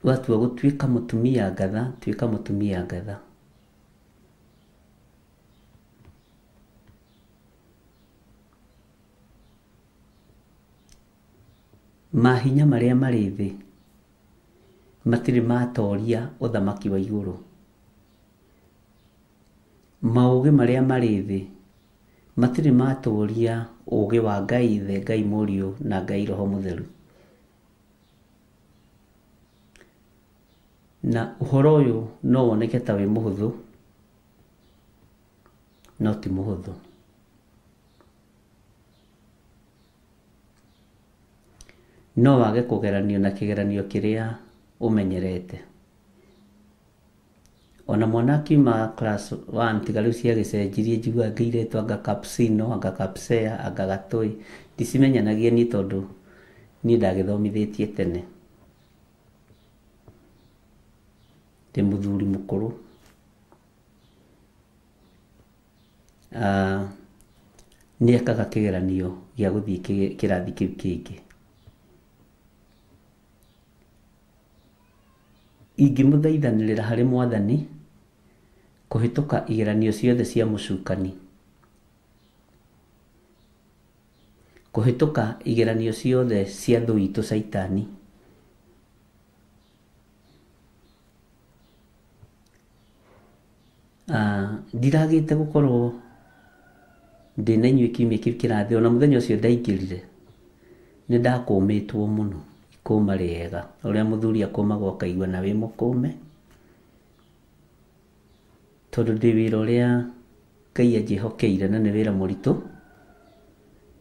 Watua gũtuĩka mũtumia ngatha, tuĩka mũtumia ngatha. Mahinya marĩa marĩ thĩ matirĩ matoria ũthamaki wa igũrũ. Maũgĩ marĩa marĩ thĩ matirĩ matoria ũgĩ wa Ngai Ithe, Ngai Mũriũ na Ngai Roho Mũtheru. Na ũhoro ũyũ no woneke ta wĩ mũhũthũ, no ti mũhũthũ. No wage kũgeranio na kĩgeranio kĩrĩa ũmenyerete. Ona mwana akiuma class 1 tiga rĩu ciagĩcenjirie, njigua ngĩiretwo anga Kapsino, anga Kapsea, anga Gatũi. Ndicimenyanagia niĩ tondũ niĩ ndagĩthomithĩtie tene. Ndĩ mũthuri mũkũrũ. Nĩ ekaga kĩgeranio gĩa gũthiĩ kĩrathi kĩu kĩngĩ. Ingĩmũthaithanĩrĩra harĩ Mwathani kũhĩtũka igeranio ciothe cia mũcukani, kũhĩtũka igeranio ciothe cia thũ itũ Saitani, ndiragĩte gũkorwo ndĩna inyuĩ kiumia kĩu kĩrathi. Ona mũthenya ũcio ndaingĩrire nĩ ndakũmĩtwo mũno, ikũma rĩega ũrĩa mũthuri akũmaga ũkaigua na wĩ mũkũme, tondũ ndĩ wĩra ũrĩa Ngai anjĩhokeire na nĩ wĩra mũritũ,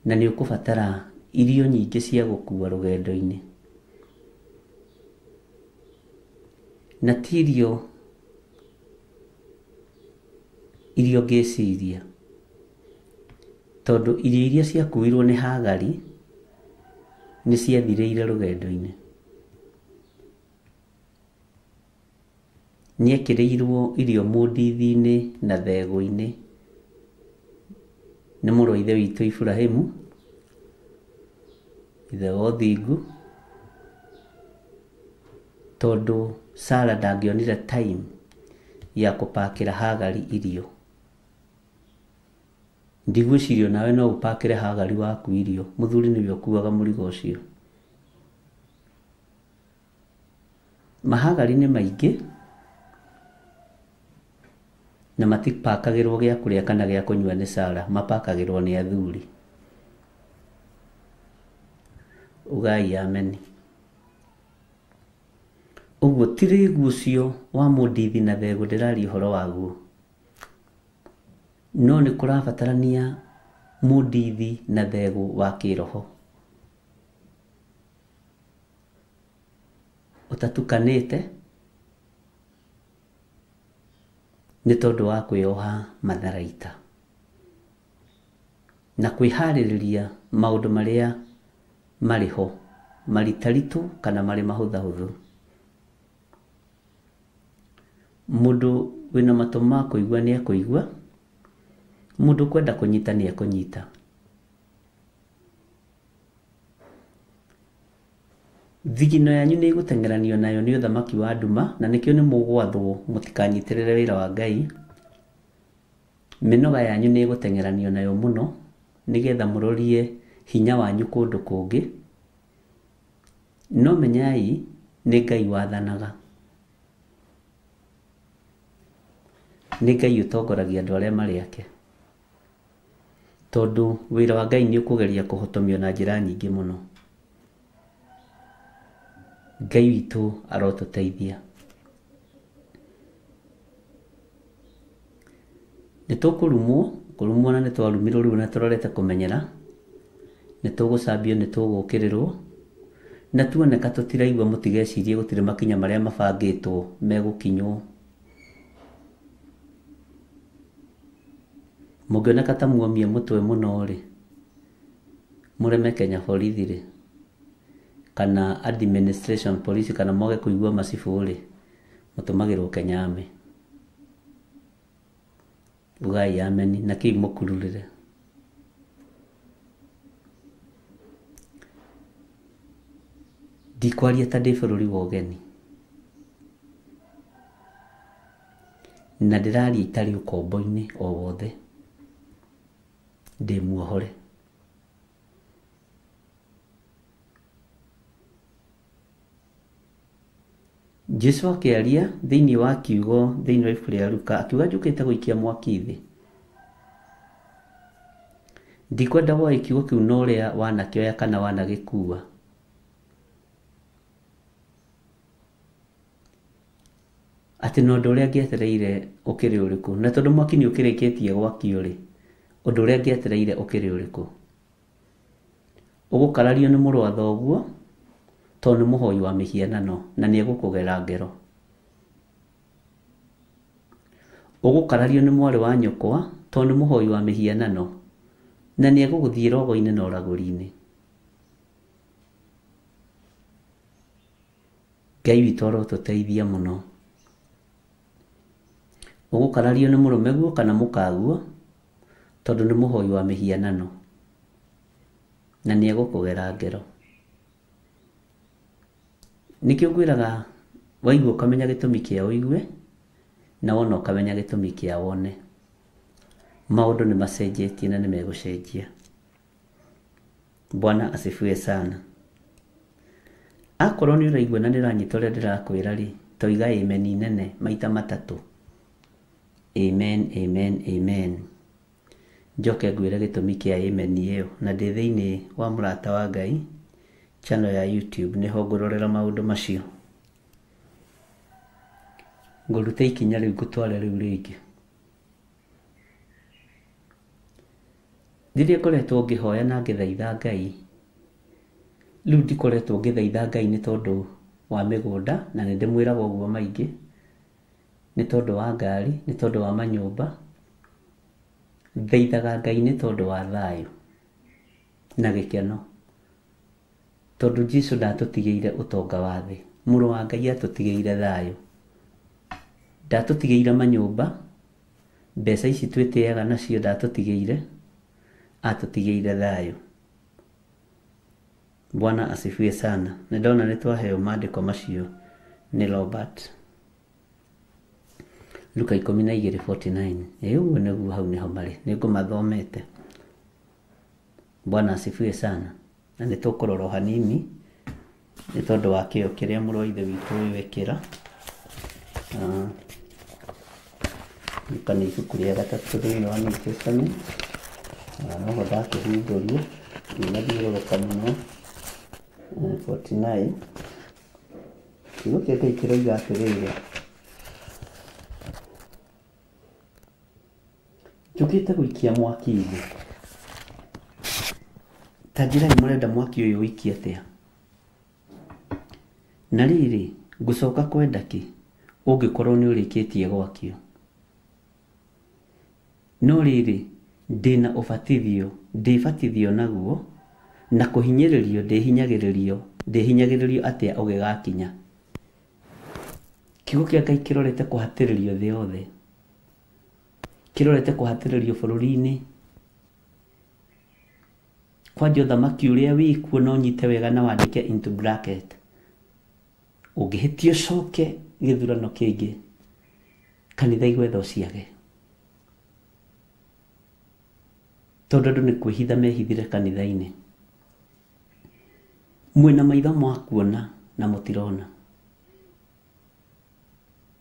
na nĩ ũkũbatara irio nyingĩ cia gũkua rũgendo-inĩ. Na ti irio ngĩciria, tondu irio iria ciakuirwo ni Hagari ni ciathireire rugendo-ini. Niekireirwo irio mundithi-ini na thego-ini ni mũrũ wa ithe witũ Ibrahimu, ithe wa ũthingu, tondu Sara ndangionire time ya kupakira Hagari irio. Ndigwicirio nawe no upakire Hagari waku irio, muthuri niwe ukuaga mũrigo ũcio. Mahagari ni maingĩ na matipakagirwo gĩa kũrĩa kana gĩa kũnyua ni Sara, mapakagirwo ni athuri. Ugai amen. Uguo tirigu ũcio wa mũndithi na thego ndĩraria ũhoro waguo, no nĩ kũrabatarania mũndithi na thego wa kĩroho ũtatukanĩte nĩ tondũ wa kwĩoha matharaita na kwĩharĩrĩria maũndũ marĩa marĩ ho, maritaritũ kana marĩ mahũthahũthũ. Mũndũ wĩna matũ ma kũigua nĩ ekũigua, mũndũ kwenda kũnyita nĩ ekũnyita. Thigino yanyu nĩ igũtengeranio nayo nĩ ũthamaki wa nduma, na nĩkĩo nĩ mũgwathwo mũtikanyitĩrĩre wĩra wa Ngai. Mĩnoga yanyu nĩ igũtengeranio nayo mũno nĩgetha mũrorie hinya wanyu kũndũ kũngĩ, no menyai nĩ Ngai wathanaga. Nĩ Ngai ũtongoragia andũ arĩa marĩ ake, tondu wĩra wa Ngai nĩ ũkũgeria kũhotomio na njĩra nyingĩ mũno. Ngai witũ arotũteithia. Nĩ tũkũrumwo na nĩ twarumirwo rĩu na tũrorete kũmenyera, nĩ tũgũcambio, nĩ tũgũkĩrĩrwo, na tuoneka tũtiraigua mũtigecirie gũtirĩ makinya marĩa mabangĩtwo megũkinywo. Mũngĩoneka ta muomie mũtwe mũno rĩ, mũreme Kenya borithi rĩ, kana administration police, kana moge kũigua macibũ rĩ, mũtũmagĩrwo Kenya Army. Ugai amen na kĩu mũkururĩre. Ndikwaria ta ndĩ bũrũri wa ũgeni, na ndĩraria itarĩ ũkombo-inĩ o wothe, ndĩ muohore. Jesu akĩaria thĩinĩ wa kiugo thĩinĩ wa ibuku rĩa Luka, akiuga njũkĩte gũikia mwaki thĩ. Ndikwenda woe kiugo kĩu na ũrĩa wanakĩoya kana wanagĩkua. Atĩ na ũndũ ũrĩa ngĩetereire ũkĩrĩ ũrĩkũ, na tondũ mwaki nĩ ũkĩrĩkĩtie gwakio rĩ, ũndũ ũrĩa ngĩetereire ũkĩrĩ ũrĩkũ? Ũgũkarario nĩ mũrũ wa thoguo tondũ nĩ mũhoi wa mĩhianano na nĩ egũkũgera ngero. Ũgũkarario nĩ mwarĩ wa nyũkwa tondũ nĩ mũhoi wa mĩhianano na nĩ egũgũthiĩ rogo-inĩ na ũragũri-inĩ. Ngai witũ arotũteithia mũno. Ũgũkarario nĩ mũrũme guo kana mũkaguo tondũ nĩ mũhoi wa mĩhianano na nĩ egũkũgera ngero. Nĩkĩo ngwĩraga waigua ũkamenya gĩtũmi kĩa ũigue, na wona ũkamenya gĩtũmi kĩa wone. Maũndũ nĩ macenjetie na nĩ megũcenjia. Bwana asifiwe sana. Akorwo nĩ ũraigua na nĩ ũranyita ũrĩa ndĩrakwĩra rĩ, toiga amen nene maita matatũ. Amen, amen, amen. Njoke ngwĩre gĩtũmi kĩa amen ĩyo, na ndĩ thĩinĩ wa mũrata wa Ngai channel ya YouTube nĩho ngũrorera maũndũ macio. Ngũrute ikinya rĩu ngũtware rĩu rĩngĩ. Rĩrĩa ngoretwo ngĩhoya na ngĩthaitha Ngai, rĩu ndikoretwo ngĩthaitha Ngai nĩ tondũ wa mĩgũnda, na nĩ ndĩmwĩraga ũguo maingĩ, nĩ tondũ wa ngari, nĩ tondũ wa manyũmba, thaithaga Ngai nĩ tondũ wa thayũ na gĩkeno, tondũ Jesũ ndatũtigĩire ũtonga wa thĩ. Mũrũ wa Ngai atũtigĩire thayũ, ndatũtigĩire manyũmba, mbeca ici twĩtĩaga nacio ndatũtigĩire, atũtigĩire thayũ. Bwana asifiwe sana. Nĩ ndona nĩ twaheo maandĩko macio nĩ Robert. Luka 12:49. Ũguo nĩguo hau nĩho marĩ, nĩngũmathomete. Bwana asifiwe sana. Na nĩ tũkũrora hanini nĩ tondũ wa kĩo kĩrĩa mũrũ wa ithe witũ wĩkĩra. Luka nĩ ibuku rĩa gatatũ thĩinĩ wa New Testament. Noho ndakĩhingũria nĩnathiũrũrũka mũno. 49. Kiugo kĩa Ngai kĩroiga atĩrĩrĩ, njũkĩte gũikia mwaki thĩ. Ta njirai mũrenda mwaki ũyũ ũikie atĩa? Na rĩrĩ, ngũcoka kwenda kĩ ũngĩkorwo nĩ ũrĩkĩtie gwakio? No rĩrĩ, ndĩna ũbatithio ndĩbatithio naguo, na kũhinyĩrĩrio ndĩhinyagĩrĩrio atĩa ũgĩgakinya? Kiugo kĩa Ngai kĩrorete kũhatĩrĩrio thĩ yothe, kĩrorete kũhatĩrĩrio bũrũri-inĩ. Kwanja ũthamaki ũrĩa wĩkuo no nyite wega na wandĩke into bracket, ũngĩhĩtio coke gĩthurano kĩngĩ, kanitha igwetha ũciage. Tondũ andũ nĩ kwĩhitha mehithire kanitha-inĩ. Mwĩna maitho mwakuona na mũtirona.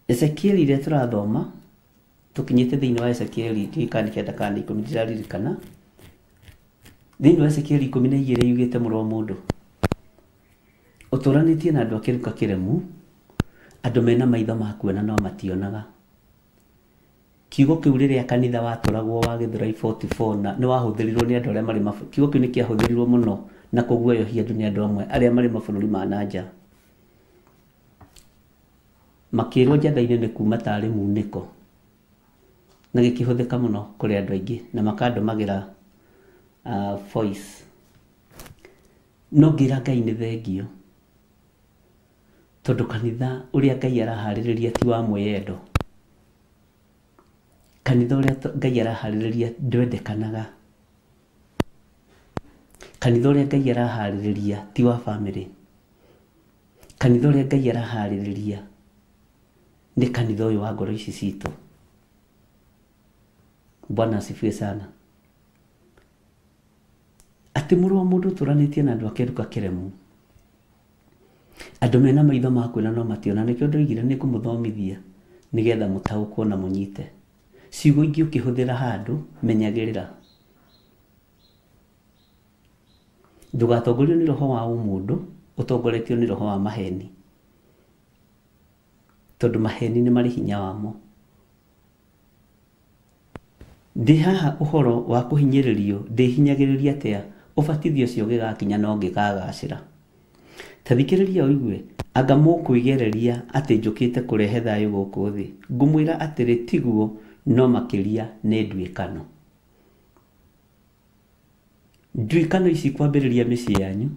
Ezekieli ĩrĩa tũrathoma tũkinyĩte thĩinĩ wa Ezekieli ndikandĩkenda kandi 10 ndiraririkana. Thĩinĩ wa Ezekieli 12 yugĩte mũrũ wa mũndũ, ũtũranĩtie na andũ a kĩruka kĩremu, andũ mena maitho makuona no mationaga. Kiugo kĩu rĩrĩa kanitha watũragwo wa Gĩthũrai 44 na nĩ wahũthĩrirwo nĩ andũ arĩa marĩ mabũrũri. Kiugo kĩu nĩ kĩahũthĩrirwo mũno na kũguoyohia andũ nĩ andũ amwe arĩa marĩ mabũrũri ma nanja. Makĩrwo njatha-inĩ nĩ kuma tarĩ munĩko, na gĩkĩhũthĩka mũno kũrĩ andũ aingĩ na makandũmagĩra voice. No ngĩra Ngai nĩ thengio, tondũ kanitha ũrĩa Ngai araharĩrĩria ti wa mwĩyendo. Kanitha ũrĩa Ngai araharĩrĩria ndwendekanaga. Kanitha ũrĩa Ngai araharĩrĩria ti wa family. Kanitha ũrĩa Ngai araharĩrĩria nĩ kanitha ũyũ wa ngoro ici citũ. Bwana asifiwe sana. Atĩ mũrũ wa mũndũ tũranĩtie na andũ a kĩruka kĩremu, andũ mena maitho makuona no mationa. Nĩkĩo ndoigire nĩ kũmũthomithia nĩgetha mũtaũkwo na mũnyite. Ciugo ingĩ ũkĩhũthĩra handũ menyagĩrĩra. Ndũgatongorio nĩ roho wa mũndũ, ũtongoretio nĩ roho wa maheni, tondũ maheni nĩ marĩ hinya wamo. Ndĩ haha ũhoro wa kũhinyĩrĩrio ndĩhinyagĩrĩria atĩa ũbatithio ũcio ũgĩgakinya no ngĩkagacĩra. Ta thikĩrĩria ũigue, anga mũkwĩgereria atĩ njũkĩte kũrehe thayũ gũkũ thĩ. Ngũmwĩra atĩrĩ tiguo, no makĩria nĩ nduĩkano. Nduĩkano ici kwambĩrĩria mĩciĩ yanyu,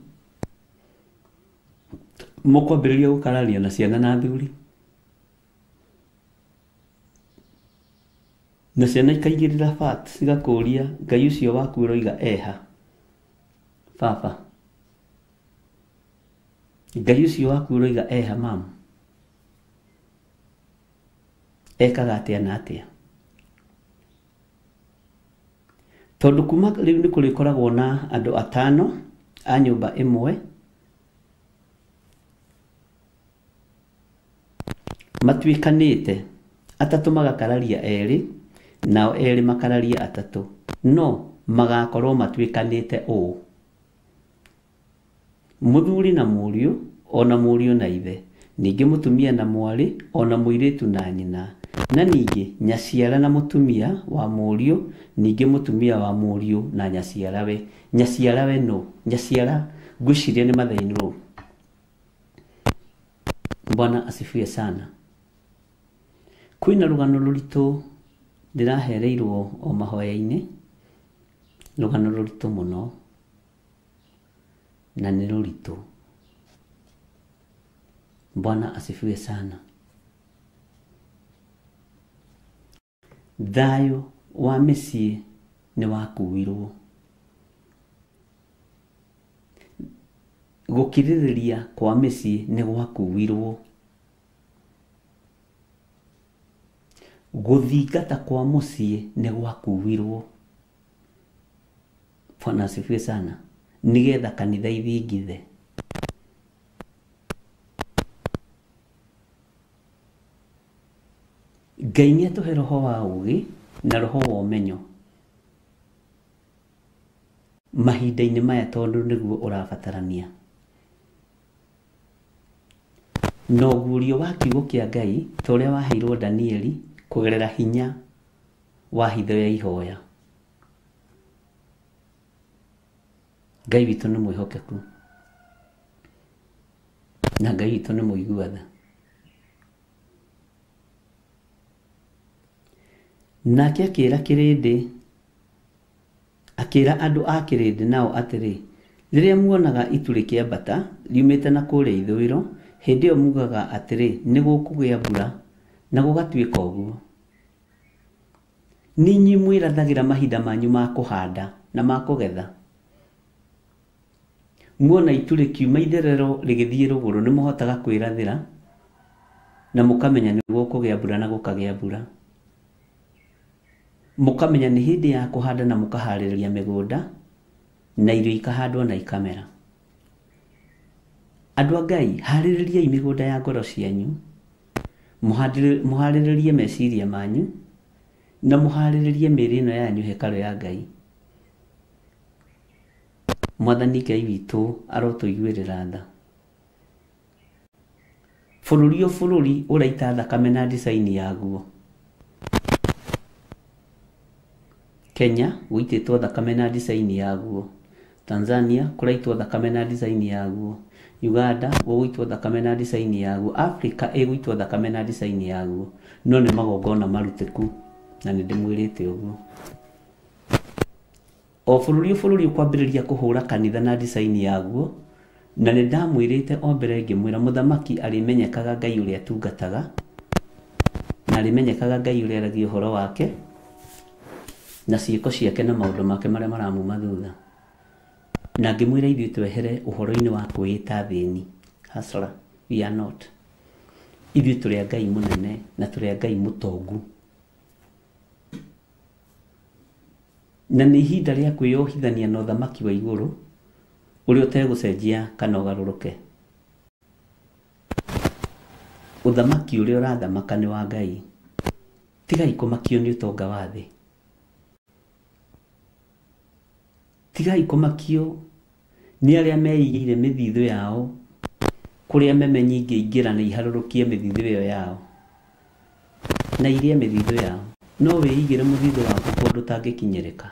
mũkwambĩrĩria gũkarania na ciana na athuri, na ciana ikaigĩrĩra fat cigakũria, Ngai ũcio waku ũroiga eha baba, Ngai ũcio waku ũroiga eha mama, ekaga atĩa na atĩa? Tondũ kuma rĩu nĩ kũrĩkoragwo na andũ 5 a nyũmba ĩmwe, matuĩkanĩte, 3 magakararia 2 nao 2 makararia 3, no magakorwo matuĩkanĩte ũũ: mũthuri na mũriũ, ona mũriũ na ithe, ningĩ mũtumia na mwarĩ, ona mũirĩtu na nyina, na ningĩ nyaciara na mũtumia wa mũriũ, ningĩ mũtumia wa mũriũ na nyaciarawe. Nyaciarawe no, nyaciara ngwĩciria nĩ mathĩinwo. Bwana asifiwe sana. Kwĩna rũgano rũritũ ndirahereirwo o mahoya-inĩ rũgano rũritũ mũno na nĩ rũritũ. Bwana asifiwe sana. Thayũ wa mĩciĩ nĩ wakuirwo. Gũkirĩrĩria kwa mĩciĩ nĩ gwakuirwo. Gũthingata kwa mũciĩ nĩ gwakuirwo. Bwana asifiwe sana. Nĩgetha kanitha ithingithe. Ngai nĩatũhe roho wa ũũgĩ na roho wa ũmenyo mahinda-inĩ maya, tondũ nĩguo ũrabatarania. Na ũguũrio wa kiugo kĩa Ngai ta ũrĩa waheirwo Danieli kũgerera hinya wa hitho ya ihoya. Ngai witũ nĩ mwĩhokeku na Ngai witũ nĩ mũiguatha. Nake akĩra kĩrĩndĩ, akĩra andũ a kĩrĩndĩ nao atĩrĩ, rĩrĩa muonaga itu rĩkĩambata riumĩte na kũrĩa ithũĩro, hĩndĩ ĩyo mugaga atĩrĩ, nĩ gũkũgĩa mbura, na gũgatuĩka ũguo. Nĩ inyuĩ mwĩrathagĩra mahinda manyu ma kũhanda na ma kũgetha. Muona itu rĩkiuma itherero rĩgĩthiĩ rũgũrũ, nĩ mũhotaga kwĩrathĩra na mũkamenya nĩ gũkũgĩa mbura na gũkagĩa mbura. Mũkamenya nĩ hĩndĩ ya kũhanda na mũkaharĩrĩria mĩgũnda na irio ikahandwo na ikamera. Andũ a Ngai, harĩrĩriai mĩgũnda ya ngoro cianyu, mũharĩrĩrie meciria manyu na mũharĩrĩrie mĩĩrĩ ĩno yanyu hekarũ ya Ngai. Mwathani Ngai witũ arotũiguĩrĩra tha. Bũrũri o bũrũri ũraita thakame na ndicaini yaguo. Kenya gũitĩtwo thakame na ndicaini yaguo. Tanzania kũraitwo thakame na ndicaini yaguo. Uganda gũgũitwo thakame na ndicaini yaguo. Africa ĩgũitwo thakame na ndicaini yaguo. No nĩ magongona marutĩku na nĩ ndĩmwĩrĩte ũguo. O bũrũri ũkwambĩrĩria kũhũra kanitha na ndicaini yaguo, na nĩ ndamwĩrĩte o mbere ngĩmwĩra mũthamaki arĩmenyekaga Ngai ũrĩa atungataga, na arĩmenyekaga Ngai ũrĩa aragia ũhoro wake na ciĩko ciake na maũndũ make marĩa maramuma thutha. Na ngĩmwĩra ithuĩ twehere ũhoro-inĩ wa kwĩĩta thĩni. Hasra, we are not. Ithuĩ tũrĩ a Ngai mũnene na tũrĩ a Ngai mũtongu. Na nĩ ihinda rĩa kwĩyohithania na ũthamaki wa igũrũ ũrĩa ũtegũcenjia kana ũgarũrũke. Ũthamaki ũrĩa ũrathamaka nĩ wa Ngai. Tigai kũmakio nĩ ũtonga wa thĩ. Tigai kũmakio nĩ arĩa meigĩire mĩthithũ yao, kũrĩa meme nyingĩ ingĩra na iharũrũkie mĩthithũ ĩyo yao na irie mĩthithũ yao. No wĩigĩre mũthithũ waku kũndũ ũtangĩkinyĩrĩka.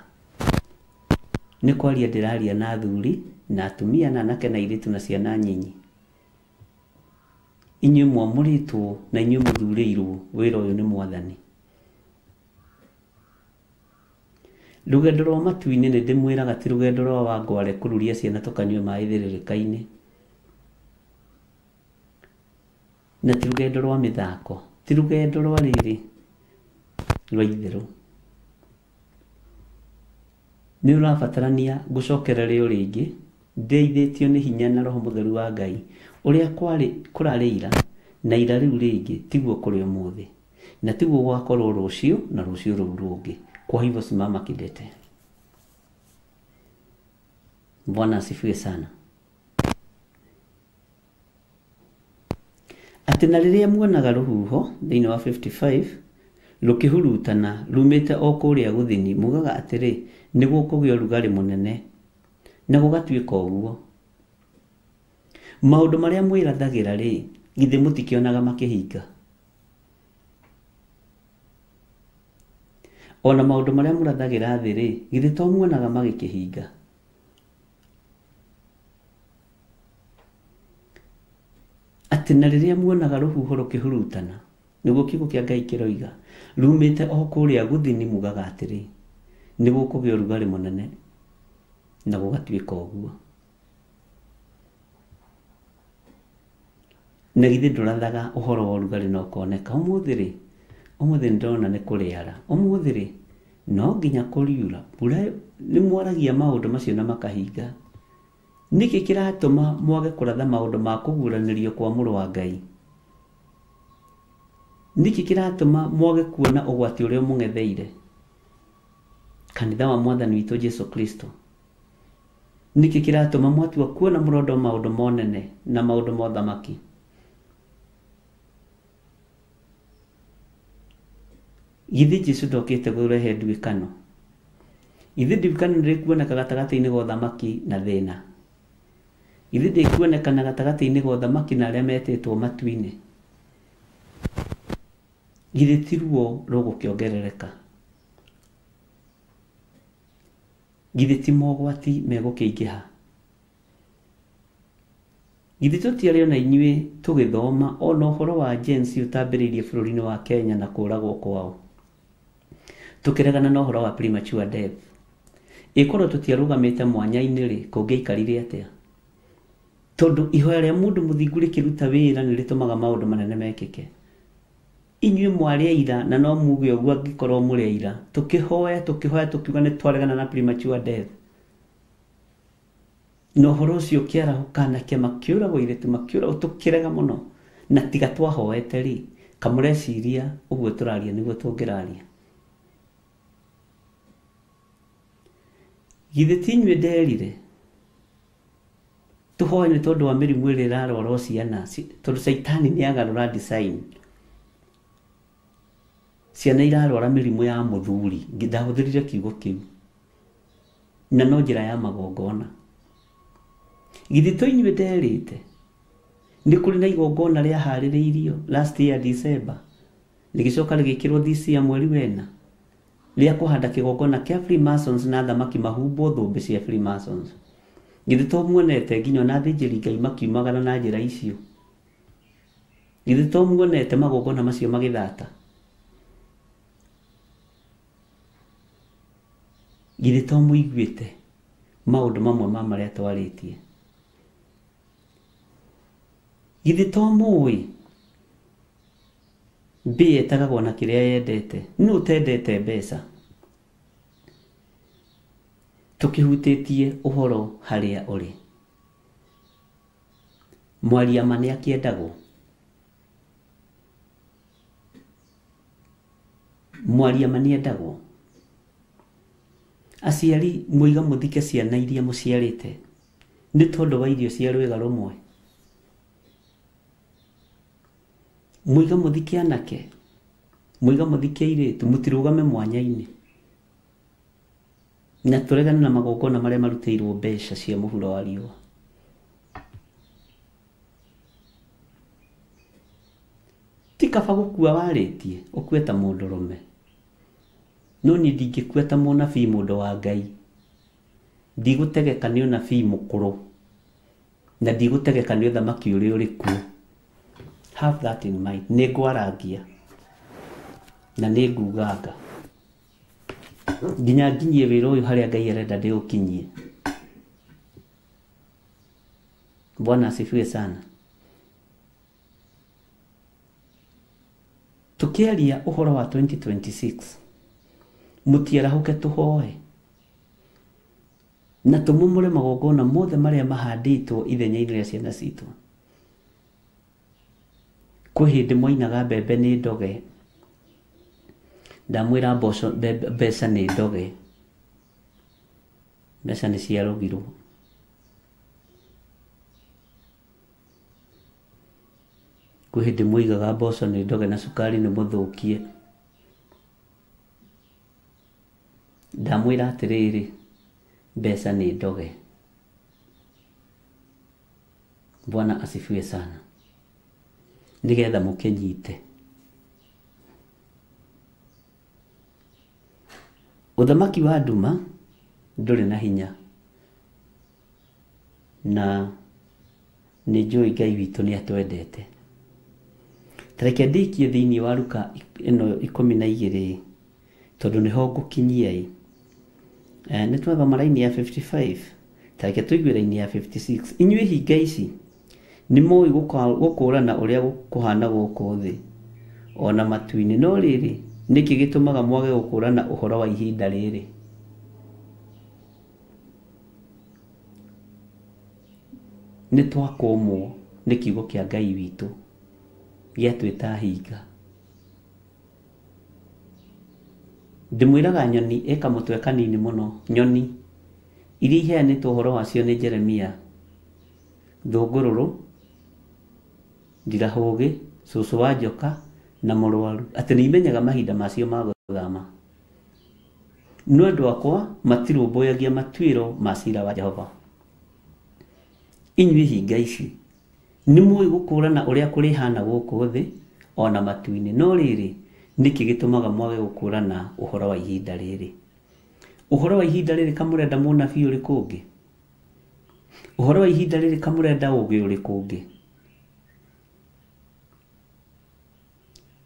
Nĩ kwaria ndĩraria na athuri na atumia na anake na airĩtu na ciana nyinyi. Inyuĩ mwamũrĩtwo na inyuĩ mũthurĩirwo wĩra ũyũ nĩ Mwathani. Rũgendo rwa matu-inĩ nĩ ndĩmwĩraga ti rũgendo rwa Wangware kũruria ciana tũkanyue maĩ thĩrĩrĩka-inĩ, na ti rũgendo rwa mĩthako, ti rũgendo rwa rĩrĩ rwa itherũ. Nĩ ũrabatarania ngũcokerere o rĩngĩ, ndeithĩtio nĩ hinya na Roho Mũtheru wa Ngai, ũrĩa kũrarĩ ira na ira rĩu rĩngĩ tiguo kũrĩ ũmũthĩ, na tiguo gwakorwo rũciũ na rũciũ rũu rũngĩ. Kwa hivyo simama kidete. Bwana asifiwe sana. Atĩ na rĩrĩa muonaga rũhuho thĩinĩ wa 55 rũkĩhurutana rumĩte o kũrĩa gũthini, mugaga atĩrĩ nĩ gũkũgĩa ũrugarĩ mũnene, na gũgatuĩka ũguo. Maũndũ marĩa mwĩrathagĩra rĩ, githĩ mũtikĩonaga makĩhinga? Ona maũndũ marĩa mũrathagĩra thĩ rĩ, githĩ to muonaga magĩkĩhinga? Atĩ na rĩrĩa muonaga rũhuho rũkĩhurutana, nĩguo kiugo kĩa Ngai kĩroiga, rumite o kuria guthini mugaga atiri ni gukugĩa ũrugarĩ mũnene na gũgatuĩka ũguo. Na githĩ ndũrathaga ũhoro wa ũrugarĩ no koneka ũmũthĩ ndĩrona nĩ kũrĩara ũmũthĩ no nginya kũriura mbura nĩ mwaragia maũndũ macio na makahinga. Nĩkĩ kĩratũma mwage kũratha maũndũ ma kũguũranĩrio kwa Mũrũ wa Ngai? Nĩkĩ kĩratũma mwage kuona ũgwati ũrĩa mũng'etheire kanitha wa Mwathani witũ Jesu Kristo? Nĩkĩ kĩratũma mwatua kuona mũrondo maũndũ monene na maũndũ ma ũthamaki? Githĩ Jesu ndokĩte kũrehe nduĩkano? Githĩ nduĩkano ndĩkuoneka gatagatĩ-inĩ ga ũthamaki na thĩna? Githĩ ndĩkuonekana gatagatĩ-inĩ ga ũthamaki na arĩa metĩtwo matu-inĩ? Githĩ ti ruo rũgũkĩongerereka? Githĩ ti mogwati megũkĩingĩha? Githĩ tũtiarĩ ona inyuĩ tũgĩthoma ona ũhoro wa James ũtambĩrĩirie bũrũri-inĩ wa Kenya na kũũragwo kwao, tũkĩregana na ũhoro wa premature death? Ĩkorwo tũtiarũgamĩte mwanya-inĩ rĩ, kũngĩaikarire atĩa? Tondũ ihoya rĩa mũndũ mũthingu rĩkĩruta wĩra nĩ rĩtũmaga maũndũ manene mekĩke. Inyuĩ mwarĩ aira na no muge ũguo angĩkorwo mũrĩ aira, tũkĩhoya tũkiuga nĩ twaregana na premature death. Na ũhoro ũcio ũkĩarahũka anake makĩũragwo, airĩtu makĩũragwo, tũkĩrega mũno. Na tiga twahoete rĩ, kamũreciria ũguo tũraria nĩguo tũngĩraria. Githĩ ti inyuĩ nderire tũhoe nĩ tondũ wa mĩrimũ ĩrĩa ĩrarwara ciana, tondũ Saitani nĩ agarũra design. Ciana irarwara mĩrimũ ya mũthuri, ndahũthĩrire kiugo kĩu, na no njĩra ya magongona. Githĩ to inyuĩ nderĩte nĩ kũrĩ na igongona rĩaharĩrĩirio last year December, rĩgĩcoka rĩgĩkĩrwo this year mweri wena, rĩa kũhanda kĩgongona kĩa Freemasons na thamaki mahumbwo thũmbĩ cia Freemasons? Githĩ to muonete nginya na athĩnjĩri Ngai makiumagara na njĩra icio? Githĩ to muonete magongona macio magĩthata? Githĩ to mũiguĩte maũndũ mamwe ma marĩa twarĩtie? Githĩ to mũĩ mbĩa ĩtagagwo na kĩrĩa yendete? Nũ ũtendete mbeca? Tũkĩhutĩtie ũhoro harĩa ũrĩ. Mwaria ma nĩ akĩendagwo. Mwaria ma nĩ endagwo. Aciari mũiga mũthike ciana iria mũciarĩte nĩ tondũ wa irio cia rwĩga rũmwe. Mũiga mũthike anake, mũiga mũthike airĩtu, mũtirũgame mwanya-inĩ na tũregane na magongona marĩa marutĩirwo mbeca cia mũhuro wa riũa. Ti kaba gũkua warĩtie, ũkue ta mũndũrũme. No niĩ ndingĩkua ta mũnabii mũndũ wa Ngai. Ndigũtegeka nĩ ũnabii mũkũrũ na ndigũtegeka nĩ ũthamaki ũrĩa ũrĩ kuo. Have that in mind. Nĩ ngwarangia na nĩ nguganga nginya nginyie wĩra ũyũ harĩa Ngai arenda ndĩũkinyie. Bwana asifiwe sana. Tukiaria ũhoro wa 2026, mũtiarahũke tũhoe na tũmũmũre magongona mothe marĩa mahandĩtwo ithenya-inĩ rĩa ciana citũ. Kwĩ hĩndĩ mwainaga mbembe nĩ ndoge, ndamwĩra mbeca nĩ ndoge, mbeca nĩ ciarũgirwo. Kwĩ hĩndĩ mwigaga mboco nĩ ndoge na cukari nĩ mũthũkie, ndamwĩra atĩrĩrĩ mbeca nĩ ndoge. Bwana asifiwe sana. Nigetha mũkĩnyite. Ũthamaki wa nduma ndũrĩ na hinya, na nĩ njũĩ Ngai witũ nĩ atwendete. Tareke ndikie thiini wa Luka ino 12 tondu niho ngukinyia ni twathoma raini ya 55 tareke tuigwe raini ya 56 inyuĩ hinga ici nĩ mũĩ gũkũrana ũrĩa gũkuhana gũkũ thĩ ona matu-inĩ no rĩrĩ nĩkĩ gĩtũmaga mwage gũkũrana ũhoro wa ihinda rĩrĩ nĩ twakũmwo nĩ kiugo kĩa Ngai witũ gĩatwĩta hinga ndĩmwĩraga nyoni ĩkamũtwe kanini mũno nyoni iria iheanĩtwo ũhoro wacio nĩ Jeremia thũngũrũrũ ndirahũgĩ cũcũ wa njoka na mũrwaru atĩ nĩ imenyaga mahinda macio ma gũthama no andũ akwa matirũmbũyagia matuĩro ma ciira wa Jehova inyuĩ hinga ici nĩ mũĩ gũkũrana ũrĩa kũrĩhana gũkũ thĩ ona matu-inĩ no rĩrĩ nĩkĩ gĩtũmaga mwage gũkũrana ũhoro wa ihinda rĩrĩ ũhoro wa ihinda rĩrĩ kamũrenda mũnabii ũrĩkũ ũngĩ ũhoro wa ihinda rĩrĩ kamũrenda ũgĩ ũrĩkũ ũngĩ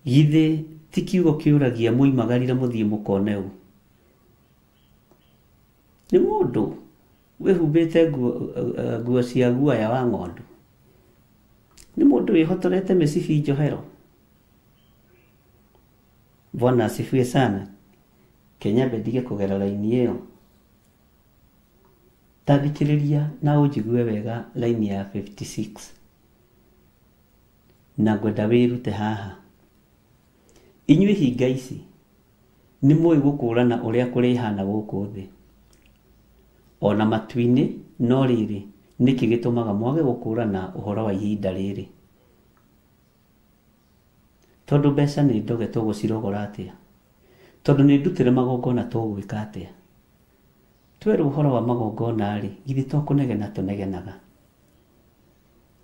githĩ ti kiugo kĩũragia mũimagarire mũthiĩ mũkone ũũ nĩ mũndũ wĩhumbĩte nguo cia guoya wa ng'ondu nĩ mũndũ wĩhotorete mĩcibi njohero Bwana asifiwe sana Kenya bendige kũgera raini ĩyo tathikĩrĩria na ũnjigue wega raini ya 56 na ngwenda wĩrute haha inyuĩ hinga ici nĩ mũĩ gũkũrana ũrĩa kũrĩhana gũkũ thĩ ona matu-inĩ no rĩrĩ nĩkĩ gĩtũmaga mwage gũkũrana ũhoro wa ihinda rĩrĩ tondu mbeca nĩ ndoge tũgũcirogora atĩa tondu nĩ ndutĩre magongona tũgwĩka atĩa twerwo ũhoro wa magongona rĩ githĩ tũkũnegena tũnegenaga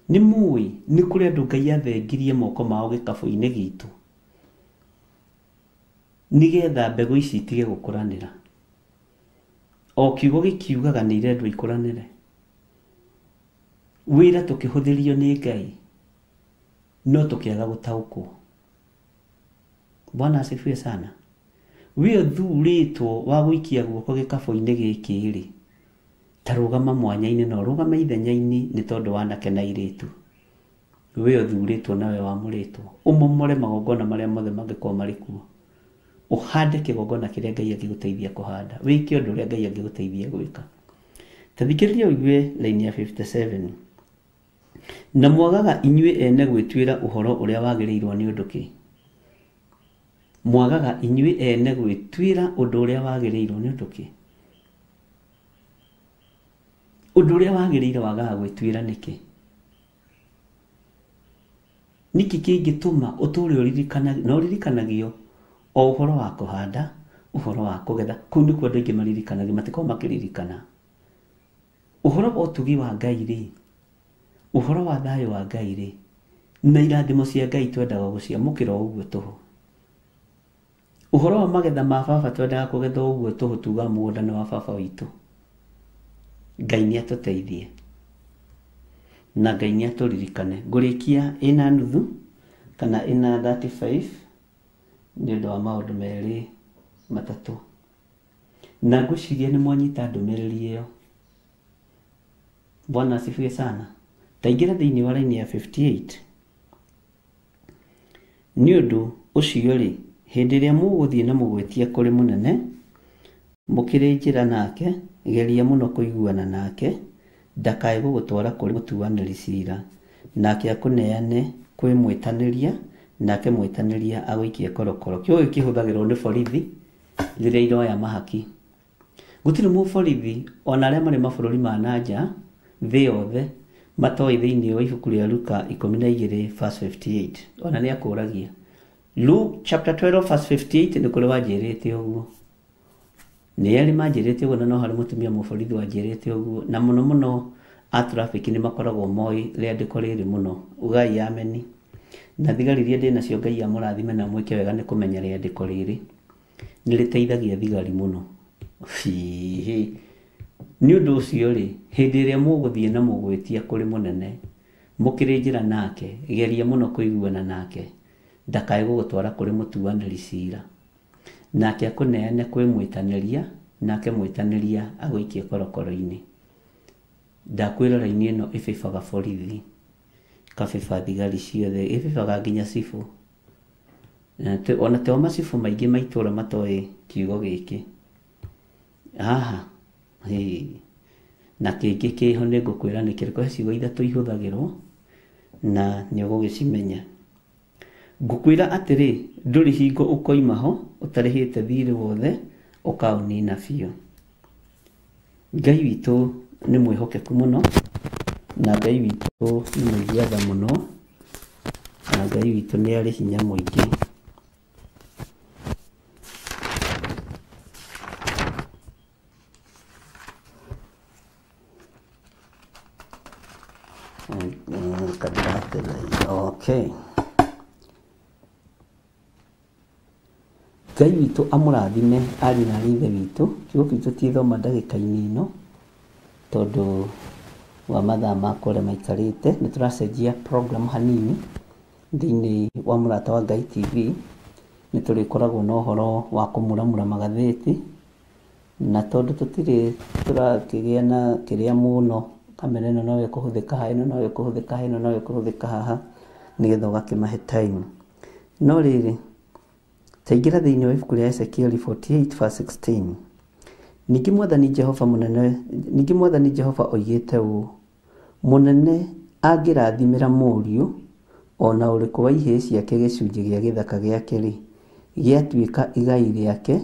nĩ mũĩ nĩ kũrĩ andũ Ngai athengirie moko mao gĩkabũ-inĩ gitũ nigetha mbegũ ici itige gũkũranĩra o kiugo gĩkiugaga nĩ irendwo ikũranĩre wĩra tũkĩhũthĩrio nĩ Ngai no tũkĩaga gũtaũkwo Bwana asifiwe sana we thurĩtwo wa gũikia guoko gĩkabũ-inĩ gĩkĩ rĩ ta rũgama mwanya-inĩ no rũgama ithenya-inĩ nĩ tondũ wanake na airĩtu we thurĩtwo nawe wamũrĩtwo ũmomore magongona marĩa mothe mangĩkorwo marĩ kuo ũhande kĩgongona kĩrĩa Ngai angĩgũteithia kũhanda wĩke ũndũ ũrĩa Ngai angĩgũteithia gwĩka tathikĩrĩria ũigue raini ya 57 na mwagaga inyuĩ ene gwĩtuĩra ũhoro ũrĩa wagĩrĩirwo nĩ ũndũ kĩ mwagaga inyuĩ ene gwĩtuĩra ũndũ ũrĩa wagĩrĩirwo nĩ ũndũ kĩ ũndũ ũrĩa wagĩrĩire wagaga gwĩtuĩra nĩkĩ nĩkĩ kĩngĩtũma ũtũũre ũririkanagio o ũhoro wa kũhanda ũhoro wa kũgetha kũu nĩkuo andũ aingĩ maririkanagia matikoragwo makĩririkana ũhoro wa ũtugi wa Ngai rĩ ũhoro wa thayũ wa Ngai rĩ na irathimo cia Ngai twendaga gũciamũkĩra ũguo tũhũ ũhoro wa magetha ma baba twendaga kũgetha ũguo tũhũ tuga mũgũnda nĩ wa baba witũ Ngai nĩ atũteithie na Ngai nĩ atũririkane ngũrĩkia ĩna nuthu kana ĩna 35 nĩ ũndũ wa maũndũ merĩ matatũ na ngwĩciria nĩ mwanyita ndũmĩrĩri ĩyo Bwana asifiwe sana taingĩra thĩinĩ wa raini ya 58 nĩ ũndũ ũcio rĩ hĩndĩ ĩrĩa mũgũthiĩ na mũgwĩtia kũrĩ mũnene mũkĩrĩ njĩra nake geria mũno kũiguana nake ndakae gũgũtwara kũrĩ mũtuanĩri ciira nake akũneane kwĩ mwĩtanĩria nake mwĩtanĩria agũikie korokoro kĩoĩ kĩhũthagĩrwo nĩ borithi rĩrĩa iroya mahaki gũtirĩ mũborithi ona arĩa marĩ mabũrũri ma nanja thĩ yothe matoĩ thĩinĩ wa ibuku rĩa Luka 12:58 ona nĩ akũragia Luke chapter 12:58 nĩ kũrĩ wanjĩrĩte ũguo nĩ arĩ manjĩrĩte ũguo na no harĩ mũtumia mũborithi wanjĩrĩte ũguo na mũno mũno a traffic nĩ makoragwo moĩ rĩandĩko rĩrĩ mũno ugai ameni na thigari iria ndĩ nacio Ngai amũrathime na mwĩke wega nĩ kũmenya rĩandĩko rĩrĩ nĩ rĩteithagia thigari mũno nĩ ũndũ ũcio rĩ hĩndĩ ĩrĩa mũgũthiĩ na mũgwĩtia kũrĩ mũnene mũkĩrĩ njĩra nake geria mũno kũiguana nake ndakae gũgũtwara kũrĩ mũtuanĩri cira, nake akũneane kwĩ mwĩtanĩria, nake mwĩtanĩria agũikie korokoro-inĩ. Ndakwĩra raini ĩno ĩbĩbaga borithi, kabĩba thigari ciothe, ĩbĩbaga nginya cibũ. Ona teo macibũ maingĩ maitũra matoĩ kiugo gĩkĩ. Haha, na kĩngĩ kĩho nĩ ngũkwĩra nĩ kĩrĩkũ, ciugo ithatũ ihũthagĩrwo na nĩ ũgũgĩcimenya. Ngũkwĩra atĩrĩ, ndũrĩ hingo ũkoima ho ũtarĩhĩte thirĩ wothe ũkaũnina biũ. Ngai witũ nĩ mwĩhokeku mũno, na Ngai witũ nĩ mwĩgiatha mũno, na Ngai witũ nĩ arĩ hinya mũingĩ. Okay. Ngai witũ amũrathime ari na ithe witũ. Kiugo gitũ tithoma ndagĩka-inĩ ĩno tondũ wa mathaa makwa ũrĩa maikarĩte. Nĩ tũracenjia program hanini thĩinĩ wa Mũrata wa Ngai TV. Nĩ tũrĩkoragwo na ũhoro wa kũmuramura magathĩti, na tondũ tũtirĩ tũrakĩgĩa na kĩrĩa mũno, kamera ĩno no ĩkũhũthĩka haha, ĩno no ĩkũhũthĩka haha, ĩno no ĩkũhũthĩka haha, nĩgetha ũgakĩmahe time. No rĩrĩ, taingĩra thĩinĩ wa ibuku rĩa Ezekiel 48:16. Ningĩ Mwathani Jehova oigĩte ũũ: mũnene angĩrathimĩra mũriũ ona ũrĩkũ wa ihĩĩ ciake gĩcunjĩ gĩa gĩthaka gĩake-rĩ, gĩatuĩka igai rĩake,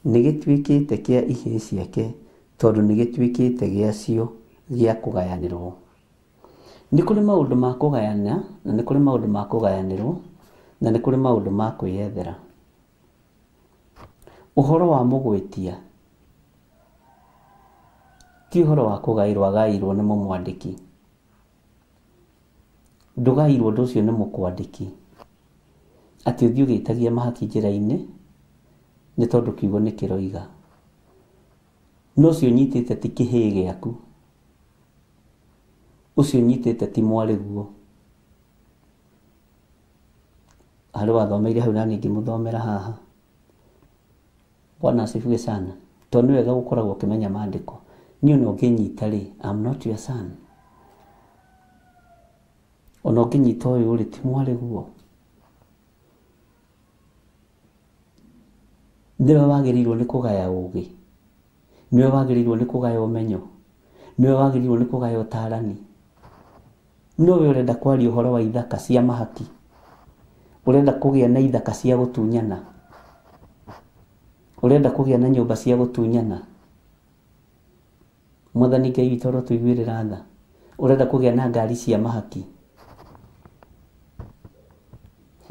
nĩ gĩtuĩkĩte kĩa ihĩĩ ciake, tondũ nĩ gĩtuĩkĩte gĩacio gĩa kũgayanĩrwo. Nĩ kũrĩ maũndũ ma kũgayana, na nĩ kũrĩ maũndũ ma kũgayanĩrwo, na nĩ kũrĩ maũndũ ma kwĩyethera. Ũhoro wa mũgwĩtia ti ũhoro wa kũgaĩrwo, agaĩirwo nĩ mũmwandĩki. Ndũgaĩirwo ũndũ ũcio nĩ mũkwandĩki atĩ ũthiĩ ũgĩtagia mahaki njĩra-inĩ nĩ tondũ kiugo nĩ kĩroiga. No ũcio ũnyitĩte ti kĩhĩĩ gĩaku, ũcio ũnyitĩte ti mwarĩguo. Harĩ wathomeire hau na ningĩ mũthomera haha. Bwana asifiwe sana. Tondũ nĩ wega gũkoragwo ũkĩmenya maandĩko. Niĩ ona ũngĩnyita-rĩ, I'm not your son. Ona ũngĩnyita ũyũ ũrĩ ti mwarĩguo. Nĩwe wagĩrĩirwo nĩ kũgaya ũũgĩ, nĩwe wagĩrĩirwo nĩ kũgaya ũmenyo, nĩwe wagĩrĩirwo nĩ kũgaya ũtaarani. Nowe ũrenda kwaria ũhoro wa ithaka cia mahaki, ũrenda kũgĩa na ithaka cia gũtunyana, ũrenda kũgĩa na nyũmba cia gũtunyana. Mwathani Ngai witũ arotũiguĩrĩra tha. Ũrenda kũgĩa na ngari cia mahaki.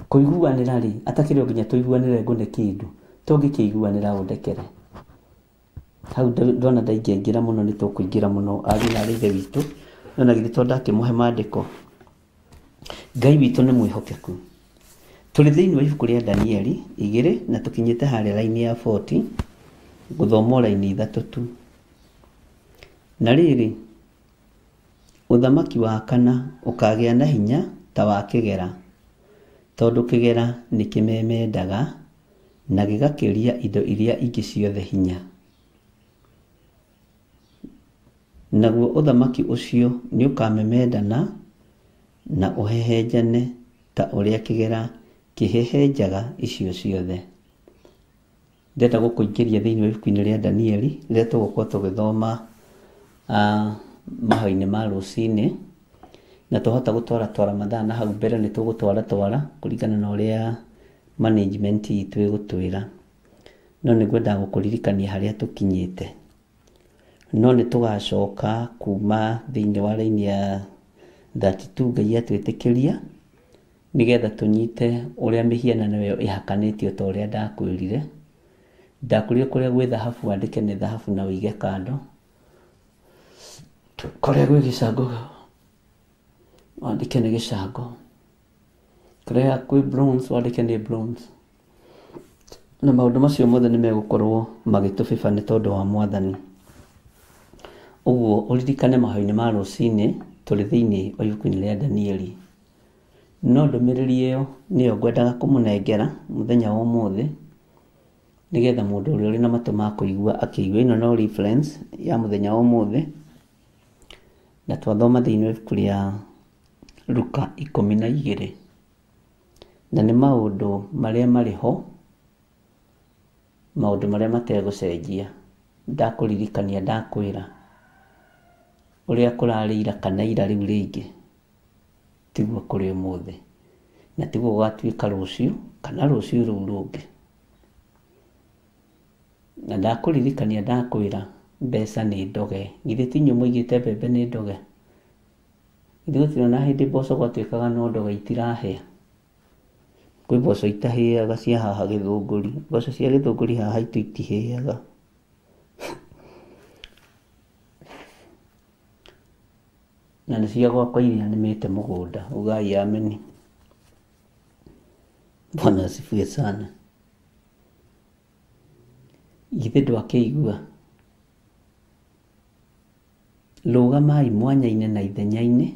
Kũiguanĩra-rĩ, atakĩrĩ nginya tũiguanĩre ngũne kĩndũ, tũngĩkĩiguanĩra ũndekere. Hau ndona ndaingĩra mũno, nĩ tũkũingĩra mũno ari na ithe witũ, na githĩ tondũ ndakĩmũhe maandĩko. Ngai witũ nĩ mwĩhokeku. Tũrĩ thĩinĩ wa ibuku rĩa Danieli 2 na tũkinyĩte harĩa raini ya 40, gũthoma raini 3 tu. Na rĩrĩ, ũthamaki wa kana ũkagĩa na hinya ta wa kĩgera, tondũ kĩgera nĩ kĩmemendaga na gĩgakĩria indo iria ingĩ ciothe hinya. Naguo ũthamaki ũcio nĩ ũkamemendana na ũhehenjane ta ũrĩa kĩgera kĩhehenjaga icio ciothe. Ndenda gũkũingĩria thĩinĩ wa ibuku-inĩ rĩa Danieli rĩrĩa tũgũkorwo tũgĩthoma mahoinĩ ma rũcinĩ, na tũhota gũtwara mathaa na hau mbere nĩ tũgũtwara kũringana na ũrĩa management itũ ĩgũtwĩra. No nĩ ngwenda gũkũririkania harĩa tũkinyĩte. No nĩ tũgacoka kuma thĩinĩ wa raini ya 32 Ngai atwĩtĩkĩria, nĩgetha tũnyite ũrĩa mĩhianano ĩyo ĩhakanĩtio ta ũrĩa ndakwĩrire. Ndakwĩrire kũrĩa gwĩ thahabu wandĩke nĩ thahabu na ũige kando. Kũrĩa gwĩ gĩcango wandĩke nĩ gĩcango. Kũrĩa kwĩ bronze wandĩke nĩ bronze. Na maũndũ macio mothe nĩ megũkorwo magĩtũbĩba nĩ tondũ wa Mwathani. Ũguo ũririkane mahoinĩ ma rũcinĩ tũrĩ thĩinĩ wa ibuku-inĩ rĩa Danieli. no ndũmĩrĩri ĩyo nĩyo ngwendaga kũmũnengera mũthenya wa ũmũthĩ, nĩgetha mũndũ ũrĩa ũrĩ na matũ ma kũigua akĩigua. Ĩno no reference ya mũthenya wa ũmũthĩ, na twathoma thĩinĩ wa ibuku rĩa Luka 12, na nĩ maũndũ marĩa marĩ ho, maũndũ marĩa mategũcenjia. Ndakũririkania ndakwĩra ũrĩa kũrarĩ ira kana ira rĩu rĩngĩ tiguo kũrĩ ũmũthĩ, na tiguo gũgatuĩka rũciũ kana rũciũ rũu rũngĩ. Na ndakũririkania ndakwĩra mbeca nĩ ndoge. Githĩ ti inyuĩ mũigĩte mbembe nĩ ndoge? Githĩ gũtirĩ na hĩndĩ mboco gwatuĩkaga no ndoge itirahĩa? Kwĩ mboco itahĩaga cia haha Gĩthũngũri, mboco cia Gĩthũngũri haha itu itihĩaga. Na nĩ cia gwakwa iria nĩmĩte mũgũnda, ugai ameni. Bwana asifiwe sana. Githĩ ndwakĩigua? Rũgamai mwanya-inĩ na ithenya-inĩ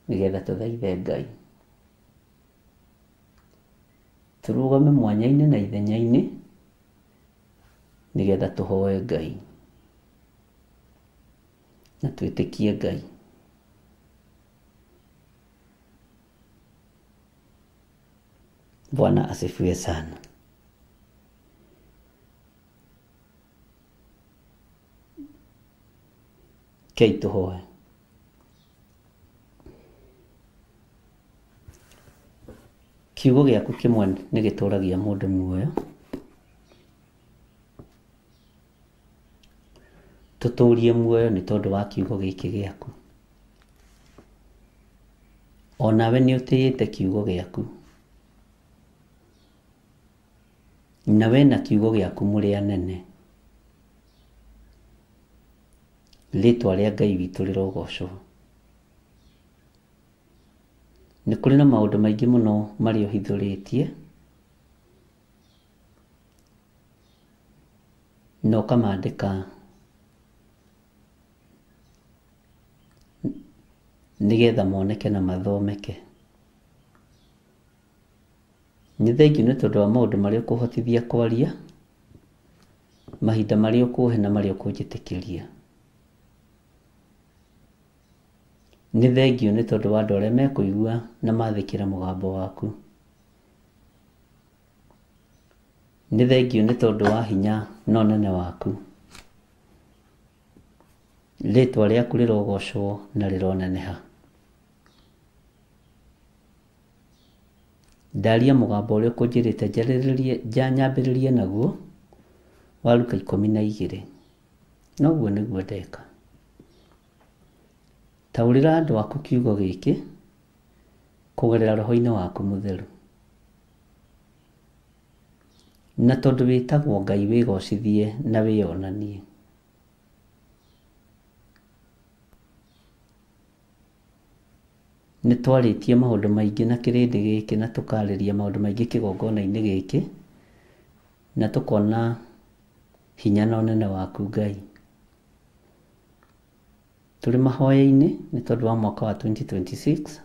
nĩgetha tũthaithe Ngai. Tũrũgame mwanya-inĩ na ithenya-inĩ nĩgetha tũhoe Ngai na twĩtĩkie Ngai. Bwana asifiwe sana. Kei tũhoe. Kiugo gĩaku kĩmwe nĩ gĩtũragia mũndũ muoyo. Tũtũrie muoyo nĩ tondũ wa kiugo gĩkĩ gĩaku. O nawe nĩ ũtĩĩte kiugo gĩaku, nawe na kiugo gĩaku mũrĩ anene. Rĩĩtwa rĩa Ngai witũ rĩrogocwo. Nĩ kũrĩ na maũndũ maingĩ mũno marĩ ũhithũrĩtie, na ũkamandĩka nĩgetha moneke na mathomeke. Nĩ thengiũ nĩ tondũ wa maũndũ marĩa ũkũhotithia kwaria, mahinda marĩa ũkũhe na marĩa ũkũnjĩtĩkĩria. Nĩ thengiũ nĩ tondũ wa andũ arĩa mekũigua na mathĩkĩra mũgambo waku. Nĩ thengiũ nĩ tondũ wa hinya na ũnene waku. Rĩĩtwa rĩaku rĩrogocwo na rĩroneneha. Ndaria mũgambo ũrĩa ũkũnjĩrĩte nyambĩrĩrie naguo wa Luka 12. Noguo nĩguo ndeka. Taũrĩra andũ aku kiugo gĩkĩ kũgerera roho-inĩ waku mũtheru. Na tondũ wĩtagwo Ngai, wĩgocithie na wĩonanie. Nĩ twarĩtie maũndũ maingĩ na kĩrĩndĩ gĩkĩ, na tũkarĩria maũndũ maingĩ kĩgongona-inĩ gĩkĩ, na tũkona hinya na ũnene waku Ngai. Tũrĩ mahoya-inĩ nĩ tondũ wa mwaka wa 2026.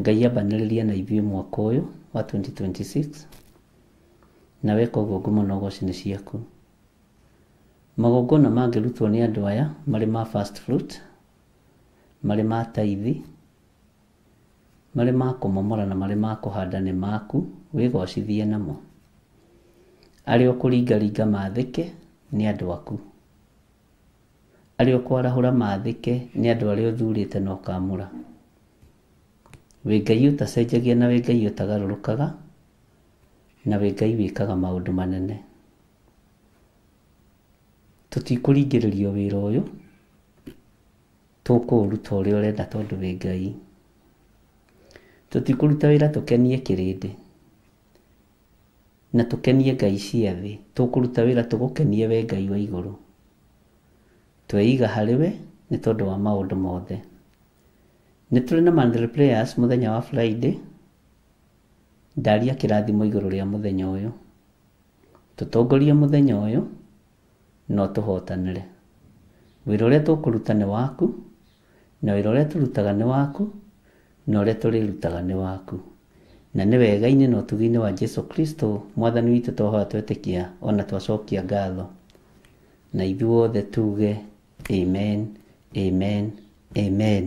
Ngai ambanĩrĩria na ithuĩ mwaka ũyũ wa 2026, na weka ũguo ngumo na ũgooci-nĩ ciaku. Magongona mangĩrutwo nĩ andũ aya marĩ ma first fruit, marĩ ma taithi, marĩ ma kũmomora na marĩ ma kũhanda nĩ maku, wĩgocithie namo. Arĩa ũkũringaringa mathĩke nĩ andũ aku. Arĩa ũkwarahũra mathĩke nĩ andũ arĩa ũthurĩte na ũkamũra. Wĩ Ngai ũtacenjagia na wĩ Ngai ũtagarũrũkaga, na wĩ Ngai wĩkaga maũndũ manene. Tũtikũringĩrĩrio wĩra ũyũ, tũkũũruta ũrĩa ũrenda tondũ wĩ Ngai. Tũtikũruta wĩra tũkenie kĩrĩndĩ na tũkenie ngai cia thĩ. Tũkũruta wĩra tũgũkenie we Ngai wa igũrũ. Tweiga harĩ we nĩ tondũ wa maũndũ mothe. Nĩ tũrĩ na monthly prayers mũthenya wa Friday. Ndaria kĩrathimo igũrũ rĩa mũthenya ũyũ. Tũtongorie mũthenya ũyũ no tũhotanĩre. Wĩra ũrĩa tũkũruta nĩ waku, na wĩra ũrĩa tũrutaga nĩ waku, na ũrĩa tũrĩrutaga nĩ waku, na nĩ wega-inĩ na ũtugi-inĩ wa Jesu Kristo mwathani witũ twahoya twetĩkia ona twacokia ngatho, na ithuothe tuge amen, amen, amen.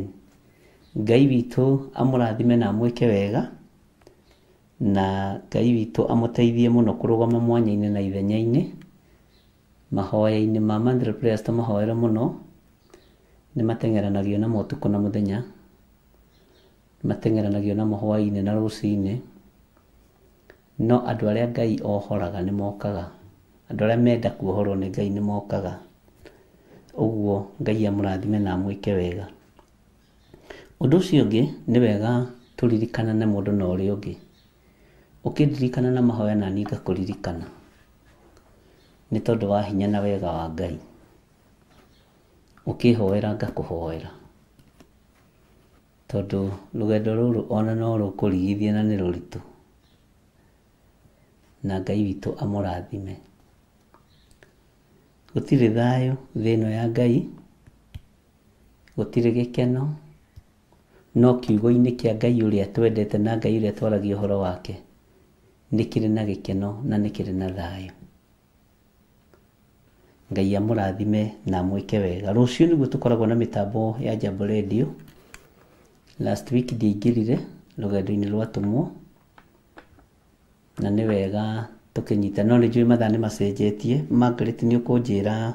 Ngai witũ amũrathime na amwĩke wega, na Ngai witũ amũteithie mũno kũrũgama mwanya-inĩ na ithenya-inĩ. Mahoya-inĩ ma Monthly Prayers tũmahoere mũno, nĩ mateng'eranagio na ũtukũ na mũthenya, mateng'eranagio na hwaĩ-inĩ na rũcinĩ, no andũ arĩa Ngai ohoraga nĩ mokaga, andũ arĩa menda kuohorwo nĩ Ngai nĩ mokaga. Ũguo Ngai amũrathime na amwĩke wega. Ũndũ ũcio ũngĩ nĩ wega tũririkana na mũndũ na ũrĩa ũngĩ. Ũkĩndirikana na mahoya na niĩ ngakũririkana, nĩ tondũ wa hinya na wega wa Ngai. Ũkĩhoera ngakũhoera, tondũ rũgendo rũrũ ona no rũkũrigithia na nĩ rũritũ, na Ngai witũ amũrathime. Gũtirĩ thayũ thĩ ĩno ya Ngai, gũtirĩ gĩkeno, no kiugo-inĩ kĩa Ngai ũrĩa twendete na Ngai ũrĩa twaragia ũhoro wake nĩ kĩrĩ na gĩkeno na nĩ kĩrĩ na thayũ. Ngai amũrathime na amwĩke wega. Rũciũ nĩguo tũkoragwo na mĩtambo ya Jambo Radio. Last week ndiaingĩrire rũgendo-inĩ rwatũmwo, na nĩ wega tũkĩnyita, no nĩ njũĩ mathaa nĩ macenjetie. Margaret nĩ ũkũnjĩra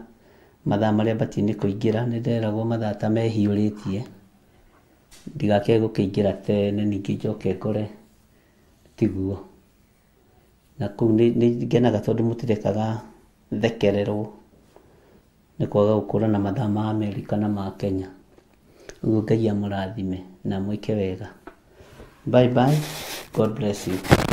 mathaa marĩa batie nĩ kũingĩra. Nĩ nderagwo mathaa ta mehiũrĩtie, ndigakĩe gũkĩingĩra tene ningĩ njoke ngore tiguo. Na kũu nĩ ngenaga tondũ mũtirekaga thekererwo nĩ kwaga gũkũrana mathaa ma Amerika na ma Kenya. Ũguo Ngai amũrathime na amwĩke wega. Bye bye. God bless you.